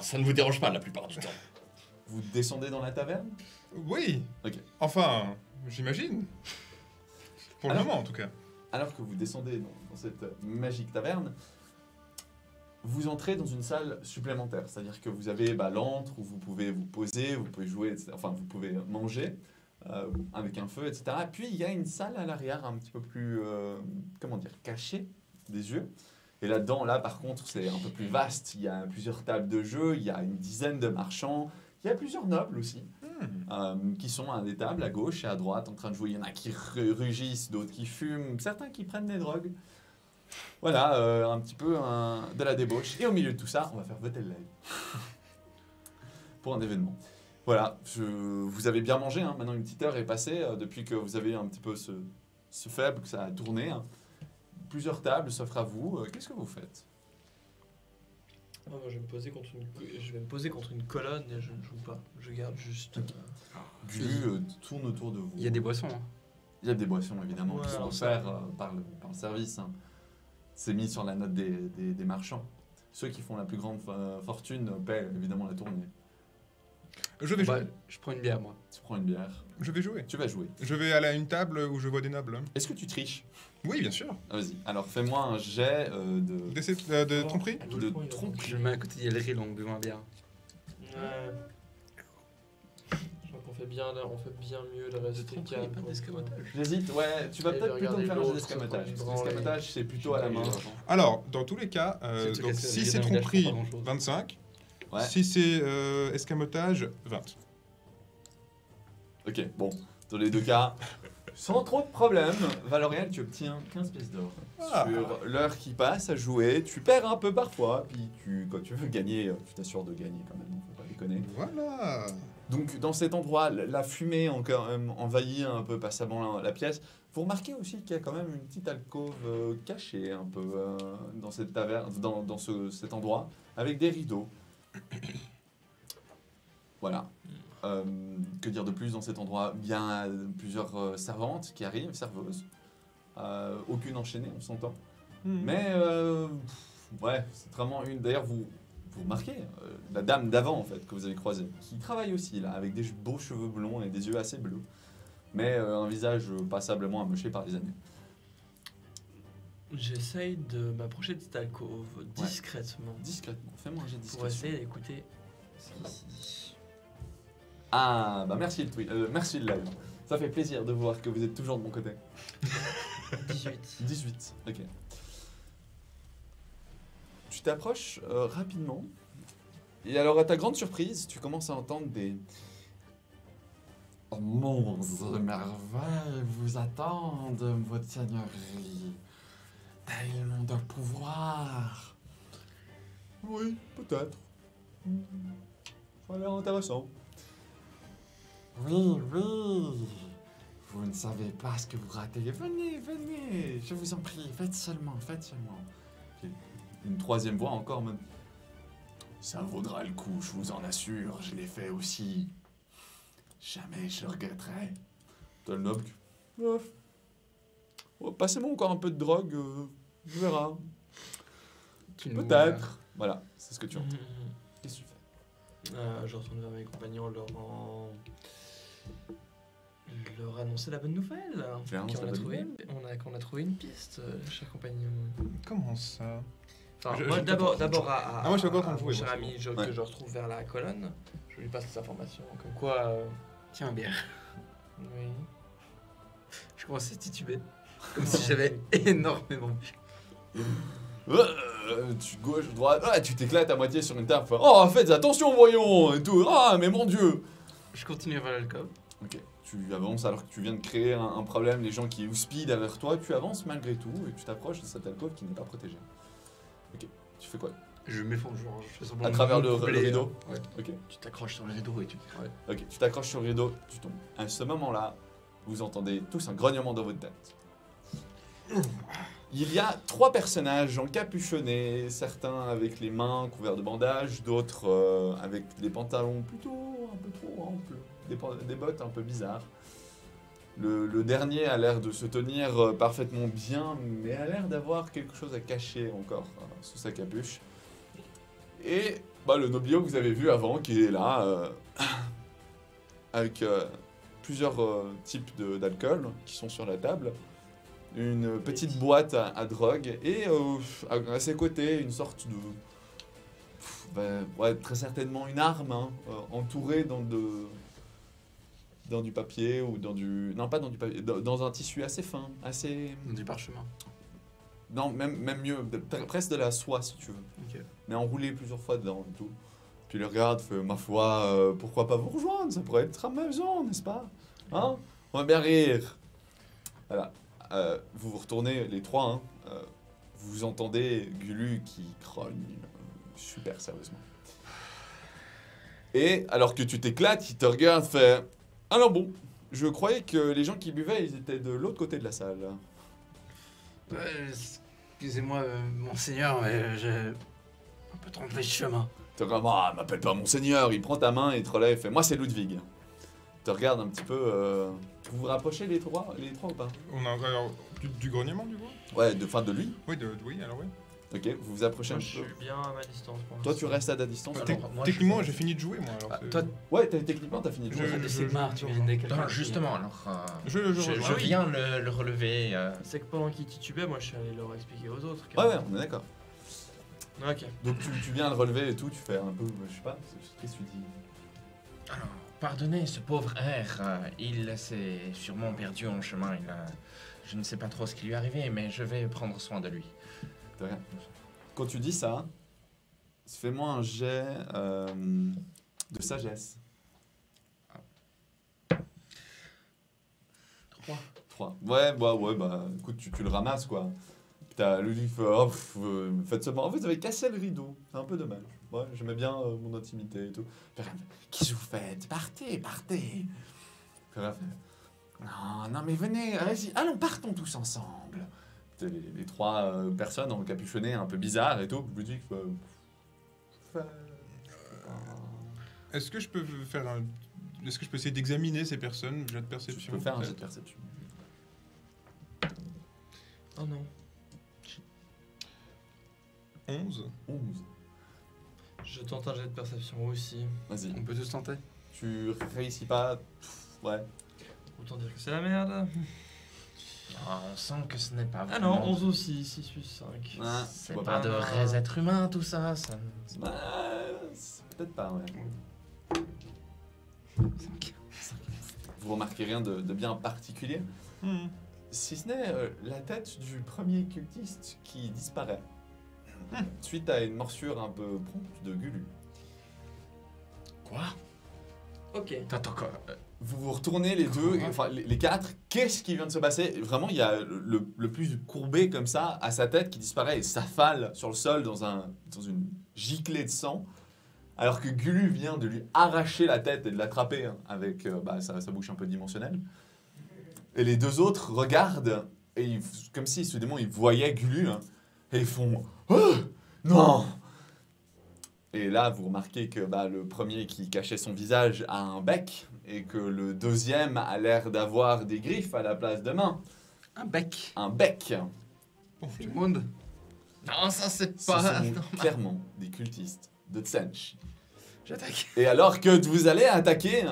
Ça ne vous dérange pas la plupart du temps. Vous descendez dans la taverne? Oui. Ok. Enfin, j'imagine. Pour le Alors- moment, en tout cas. Alors que vous descendez dans cette magique taverne, vous entrez dans une salle supplémentaire. C'est-à-dire que vous avez l'antre où vous pouvez vous poser, vous pouvez jouer, etc. Enfin, vous pouvez manger avec un feu, etc. Puis il y a une salle à l'arrière un petit peu plus, cachée des yeux. Et là-dedans, par contre, c'est un peu plus vaste. Il y a plusieurs tables de jeu, il y a une dizaine de marchands, il y a plusieurs nobles aussi. Qui sont à des tables à gauche et à droite en train de jouer. Il y en a qui rugissent, d'autres qui fument, certains qui prennent des drogues. Voilà, un petit peu de la débauche. Et au milieu de tout ça, on va faire voter le live. Pour un événement. Voilà, vous avez bien mangé, maintenant une petite heure est passée depuis que vous avez un petit peu ce faible, que ça a tourné. Plusieurs tables s'offrent à vous. Qu'est-ce que vous faites? Ah, moi, je vais me poser contre une colonne et je ne joue pas. Je garde juste. Bulle tourne autour de vous. Il y a des boissons. Hein. Il y a des boissons évidemment Ouais, qui sont alors offertes par le service. C'est mis sur la note des marchands. Ceux qui font la plus grande fortune paient évidemment la tournée. Je vais jouer. Je prends une bière, moi. Tu prends une bière. Je vais jouer. Tu vas jouer. Je vais aller à une table où je vois des nobles. Est-ce que tu triches? Oui, bien sûr. Vas-y. Alors fais-moi un jet de De tromperie? de tromperie. Je le mets à côté d'Yelril en buvant une bière. Ouais. Je crois qu'on fait bien là, on fait bien mieux de rester calme. J'hésite. Ouais, tu vas Et peut-être de plutôt me regarder faire un jet l'autre, d'escamotage. se Parce que prendre une l'escamotage, c'est plutôt à la main. Alors, dans tous les cas, Si tu donc, laisses si le c'est village, tromperie, pas grand-chose. 25. Ouais. Si c'est escamotage, 20. Ok, bon. Dans les deux cas, sans trop de problèmes, Valorian, tu obtiens 15 pièces d'or. Ah. Sur l'heure qui passe à jouer, tu perds un peu parfois, puis quand tu veux gagner, tu t'assures de gagner quand même, faut pas déconner. Voilà. Donc dans cet endroit, la fumée encore envahit un peu passamment la pièce. Vous remarquez aussi qu'il y a quand même une petite alcôve cachée un peu dans cette taverne, dans cet endroit, avec des rideaux. Voilà. Que dire de plus dans cet endroit? Bien plusieurs servantes qui arrivent, serveuses. Aucune enchaînée, on s'entend. Mais ouais, c'est vraiment une. D'ailleurs, vous remarquez la dame d'avant en fait que vous avez croisée, qui travaille aussi là, avec des beaux cheveux blonds et des yeux assez bleus, mais un visage passablement amoché par les années. J'essaye de m'approcher de cette alcôve discrètement Discrètement, fais-moi un jet de pour discrétion. essayer d'écouter ce qui. Ah, bah merci le tweet, merci le live. Ça fait plaisir de voir que vous êtes toujours de mon côté. 18. 18, ok. Tu t'approches rapidement. Et alors, à ta grande surprise, tu commences à entendre des... Monts et merveilles vous attendent, votre seigneurie. Tellement de pouvoir. Oui, peut-être. Ça a l'air intéressant. Oui, oui. Vous ne savez pas ce que vous ratez. Venez, venez. Je vous en prie, faites seulement, faites seulement. Ok. Une troisième voix encore, même. Ça vaudra le coup, je vous en assure. Je l'ai fait aussi. Jamais je le regretterai. T'as le noble. Passez-moi encore un peu de drogue, on verra. Peut-être. Voilà, c'est ce que tu entends. Qu'est-ce que tu fais? Je retourne vers mes compagnons, leur annoncer la bonne nouvelle. Tu annonces la bonne nouvelle? On a trouvé une piste, cher compagnon. Comment ça? Enfin, Je- moi, je- d'abord Ah, moi, je suis encore en train de mon jouer, cher moi. ami Ouais. que je retrouve vers la colonne. Je lui passe les informations. Comme quoi, Tiens, bien. oui. Je commence à tituber. Comme si j'avais énormément bu. Tu gauche, droite, tu t'éclates à moitié sur une table. Oh, faites attention, voyons, et tout. Ah, mais mon Dieu. Je continue vers l'alcôve. Ok, tu avances alors que tu viens de créer un problème. Les gens qui houspillent derrière toi, tu avances malgré tout et tu t'approches de cette alcôve qui n'est pas protégée. Ok, tu fais quoi? Je m'effonce, genre, je fais semblant À de travers me le coupler, rideau? Ouais. Ok, Tu t'accroches sur le rideau et tu... ok, tu t'accroches sur le rideau, tu tombes. À ce moment-là, vous entendez tous un grognement dans votre tête. Il y a 3 personnages encapuchonnés, certains avec les mains couverts de bandages, d'autres avec des pantalons plutôt un peu trop amples, des bottes un peu bizarres. Le dernier a l'air de se tenir parfaitement bien, mais a l'air d'avoir quelque chose à cacher encore sous sa capuche. Et le noblio que vous avez vu avant, qui est là, avec plusieurs types d'alcool qui sont sur la table. Une petite boîte à drogue et à ses côtés une sorte de... très certainement une arme entourée dans du papier ou dans du... Non, pas dans du papier, dans un tissu assez fin, assez... Du parchemin. Non, même mieux, presque de la soie si tu veux. Ok. Mais enroulé plusieurs fois dedans et tout. Puis il regarde, fait, ma foi, pourquoi pas vous rejoindre? Ça pourrait être amusant, n'est-ce pas? Hein? On va bien rire. Voilà. Vous vous retournez les 3, hein. Vous entendez Gulu qui grogne super sérieusement. Et alors que tu t'éclates, il te regarde, fait alors bon, je croyais que les gens qui buvaient, ils étaient de l'autre côté de la salle. Excusez-moi, monseigneur, mais j'ai un peu trompé de chemin. Tu regardes, ah, m'appelle pas monseigneur, il prend ta main et te relève, fait moi c'est Ludwig. Il te regarde un petit peu. Vous vous rapprochez les trois ou pas? On a alors, du grognement, du coup? Ouais, de lui. Oui, oui, alors oui. Ok, vous vous approchez Moi, un je petit suis peu. bien à ma distance pour Toi, tu l'instant. restes à ta distance. Alors, alors. moi, Techniquement, je- j'ai fini de jouer, moi. Alors, Ah, c'est- toi, Ouais, techniquement, t'as fini de jouer. Je- de Sigmar, tu viens d'aider quelqu'un. Non, justement, alors... Je je rejoins. viens le relever. C'est que pendant qu'ils titubaient, moi je suis allé leur expliquer aux autres. Ouais, on est d'accord. Ok. Donc tu viens le relever et tout, tu fais un peu, je sais pas, qu'est-ce que tu dis? Alors, pardonnez ce pauvre air. Il s'est sûrement perdu en chemin. Je ne sais pas trop ce qui lui est arrivé, mais je vais prendre soin de lui. De rien. Quand tu dis ça, fais-moi un jet de sagesse. 3. Ouais, écoute, tu le ramasses quoi. Puis t'as lui qui fait, oh, faites seulement. En fait, vous avez cassé le rideau, c'est un peu dommage. Ouais, j'aimais bien mon intimité et tout. Puis, qu'est-ce que vous faites? Partez. Puis, non, mais venez, allez-y, allons, partons tous ensemble. Puis, les 3 personnes encapuchonnées, un peu bizarres et tout. Je vous dis que. Est-ce que je peux faire un... Est-ce que je peux essayer d'examiner ces personnes? Jet de perception. Tu peux faire un jet de peut-être perception. Oh non. 11. 11. Je tente un jet de perception aussi. Vas-y. On peut tous tenter. Tu réussis pas. Ouais. Autant dire que c'est la merde. Ah, on sent que ce n'est pas Ah vraiment... non, 11 aussi, 6 plus 5. Ah, C'est tu vois pas de vrais êtres humains, tout ça. Peut-être pas, ouais. Vous remarquez rien de bien particulier. Si ce n'est la tête du premier cultiste qui disparaît. Suite à une morsure un peu prompte de Gulu. Quoi? Ok. Attends, quoi Vous vous retournez les deux, enfin les quatre. Qu'est-ce qui vient de se passer? Vraiment, il y a le plus courbé comme ça, à sa tête qui disparaît et s'affale sur le sol dans une giclée de sang. Alors que Gulu vient de lui arracher la tête et de l'attraper avec sa bouche un peu dimensionnelle. Et les deux autres regardent, et comme si soudainement ils voyaient Gulu, et ils font « Oh non !» Et là, vous remarquez que le premier qui cachait son visage a un bec, et que le deuxième a l'air d'avoir des griffes à la place de mains. Un bec. Un bec. Bon, Sigmund. Non, ça c'est Ce pas... sont clairement des cultistes de Tsench. J'attaque. Et alors que vous allez attaquer,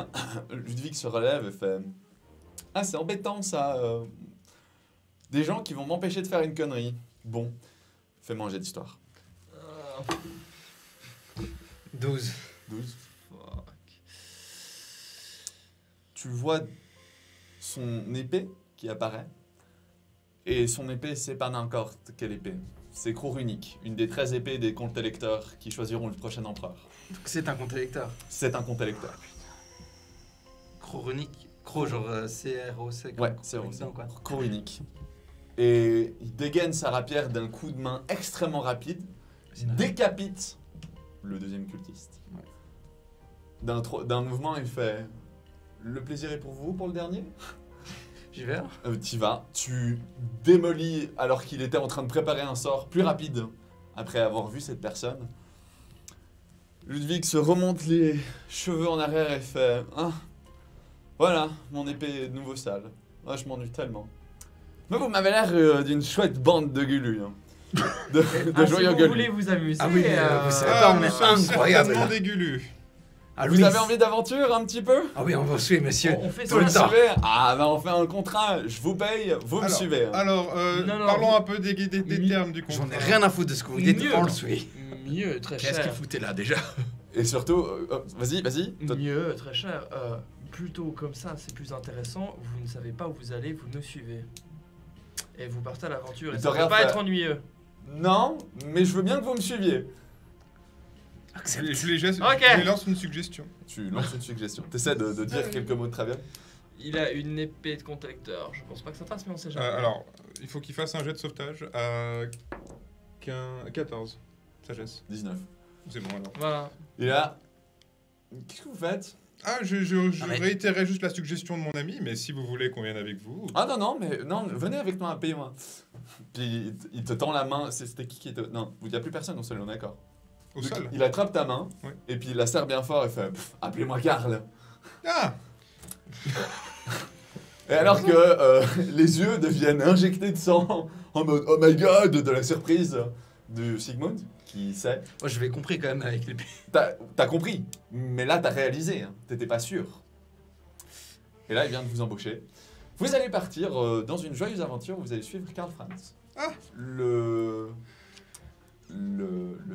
Ludwig se relève et fait « Ah, c'est embêtant ça. Des gens qui vont m'empêcher de faire une connerie. Bon, fais-moi un jet d'histoire. 12. 12. Fuck. Tu vois son épée qui apparaît. Et son épée, c'est pas n'importe quelle épée. C'est Croc Runique, une des 13 épées des comtes électeurs qui choisiront le prochain empereur. Donc c'est un compte électeur. C'est un comte électeur. Chronique. Cro, genre C-R-O-C. Ouais, c'est vrai. vrai. Croc Runique. Et il dégaine sa rapière d'un coup de main extrêmement rapide, décapite le deuxième cultiste. Ouais. D'un mouvement, il fait « Le plaisir est pour vous pour le dernier ?» J'y vais. T'y vas, tu démolis alors qu'il était en train de préparer un sort plus rapide après avoir vu cette personne. Ludwig se remonte les cheveux en arrière et fait « Ah, voilà, mon épée est de nouveau sale. Ah, je m'ennuie tellement. » Mais vous m'avez l'air d'une chouette bande de gulus. De Si joyeux vous gulus. voulez vous amuser, Ah oui, vous savez pas, on nous est sommes incroyable. certainement des Gulus. Ah, Vous Louis. avez envie d'aventure un petit peu? Ah oui, on va suivre, monsieur. on fait Tout Vous le me temps. suivez? Ah, on fait un contrat, je vous paye, vous me suivez. Alors, Non, parlons un peu des Mi- termes du contrat. J'en ai rien à foutre de ce que vous dites, Mieux. on le suit. Mieux, très Qu'est-ce qu'il cher. foutait là déjà? Et surtout, vas-y. Toi- Mieux, très cher. Plutôt comme ça, c'est plus intéressant. Vous ne savez pas où vous allez, vous nous suivez. Et vous partez à l'aventure. Et Il ça te ne va pas regarde être ennuyeux. Non, mais je veux bien que vous me suiviez. Je lui Ok. lance une suggestion. Tu lances une suggestion. T'essaies de dire quelques mots de travers. Il a une épée de contact-lecteur. Je pense pas que ça passe, mais on sait jamais. Alors, il faut qu'il fasse un jet de sauvetage à 14. Sagesse. 19. C'est bon alors. Voilà. Et là, qu'est-ce que vous faites? Ah, je Ah, mais- réitérais juste la suggestion de mon ami, mais si vous voulez qu'on vienne avec vous... Ah non, venez avec moi, payez-moi. Puis il te tend la main, c'était qui était... Non, il n'y a plus personne au sol, on est d'accord. Au Donc, sol. il attrape ta main, Oui. et puis il la serre bien fort et fait « Appelez-moi Karl !» Ah Et alors que les yeux deviennent injectés de sang en mode « Oh my god !» de la surprise de Sigmund, qui sait. Moi, je l'ai compris quand même avec l'épée. T'as compris, mais là t'as réalisé, hein, t'étais pas sûr. Et là il vient de vous embaucher. Vous allez partir dans une joyeuse aventure où vous allez suivre Karl Franz. Ah. Le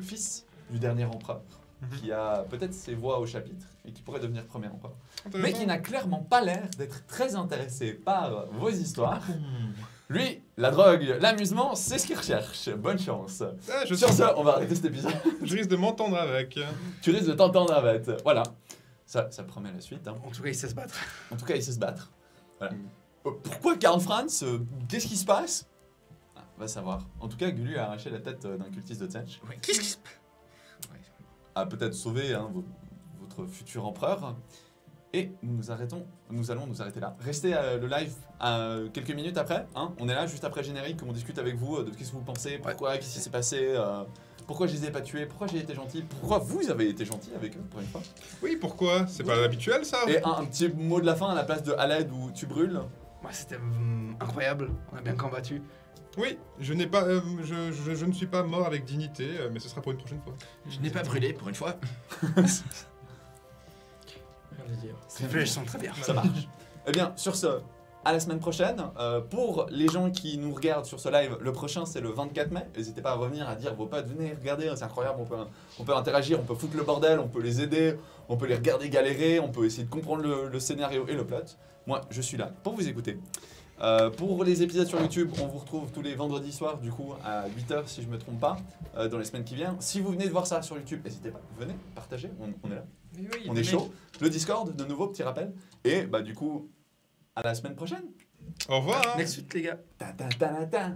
fils du dernier empereur, Mhm. qui a peut-être ses voix au chapitre et qui pourrait devenir premier empereur. Mais Intéressant. qui n'a clairement pas l'air d'être très intéressé par vos histoires. Lui, la drogue, l'amusement, c'est ce qu'il recherche. Bonne chance. Ah, je, Sur ce, on va arrêter cet épisode. je risque de m'entendre avec. Tu risques de t'entendre avec. Voilà. Ça promet la suite. Hein. En tout cas, il sait se battre. En tout cas, il sait se battre. Voilà. Mm. Pourquoi Karl Franz Qu'est-ce qui se passe Va savoir. En tout cas, Gulu a arraché la tête d'un cultiste de Tsench. Ouais, qu'est-ce qui se passe? A peut-être sauvé votre futur empereur. Et nous allons nous arrêter là. Restez le live quelques minutes après. Hein. On est là juste après le générique, on discute avec vous de qu'est-ce que vous pensez, pourquoi, qu'est-ce qui s'est passé, pourquoi je les ai pas tués, pourquoi j'ai été gentil, pourquoi vous avez été gentil avec eux pour une fois. Oui, pourquoi? C'est pas habituel ça? Et un petit mot de la fin à la place de Aled où tu brûles. Moi, c'était incroyable. On a bien combattu. Oui, je n'ai pas, je ne suis pas mort avec dignité, mais ce sera pour une prochaine fois. Je n'ai pas brûlé pour une fois. Rien à dire. Ces flèches sont très bien. Ça marche. Eh bien, sur ce, à la semaine prochaine. Pour les gens qui nous regardent sur ce live, le prochain c'est le 24 mai. N'hésitez pas à revenir, à dire vos potes, venez, regardez, c'est incroyable, on peut interagir, on peut foutre le bordel, on peut les aider, on peut les regarder galérer, on peut essayer de comprendre le scénario et le plot. Moi, je suis là pour vous écouter. Pour les épisodes sur YouTube, on vous retrouve tous les vendredis soirs, du coup, à 8h si je me trompe pas, dans les semaines qui viennent. Si vous venez de voir ça sur YouTube, n'hésitez pas, venez, partagez, on est là. Mais oui, On est chaud. Le Discord, de nouveau, petit rappel. Et bah du coup, à la semaine prochaine. Au revoir. Next week, les gars. Ta ta ta ta ta.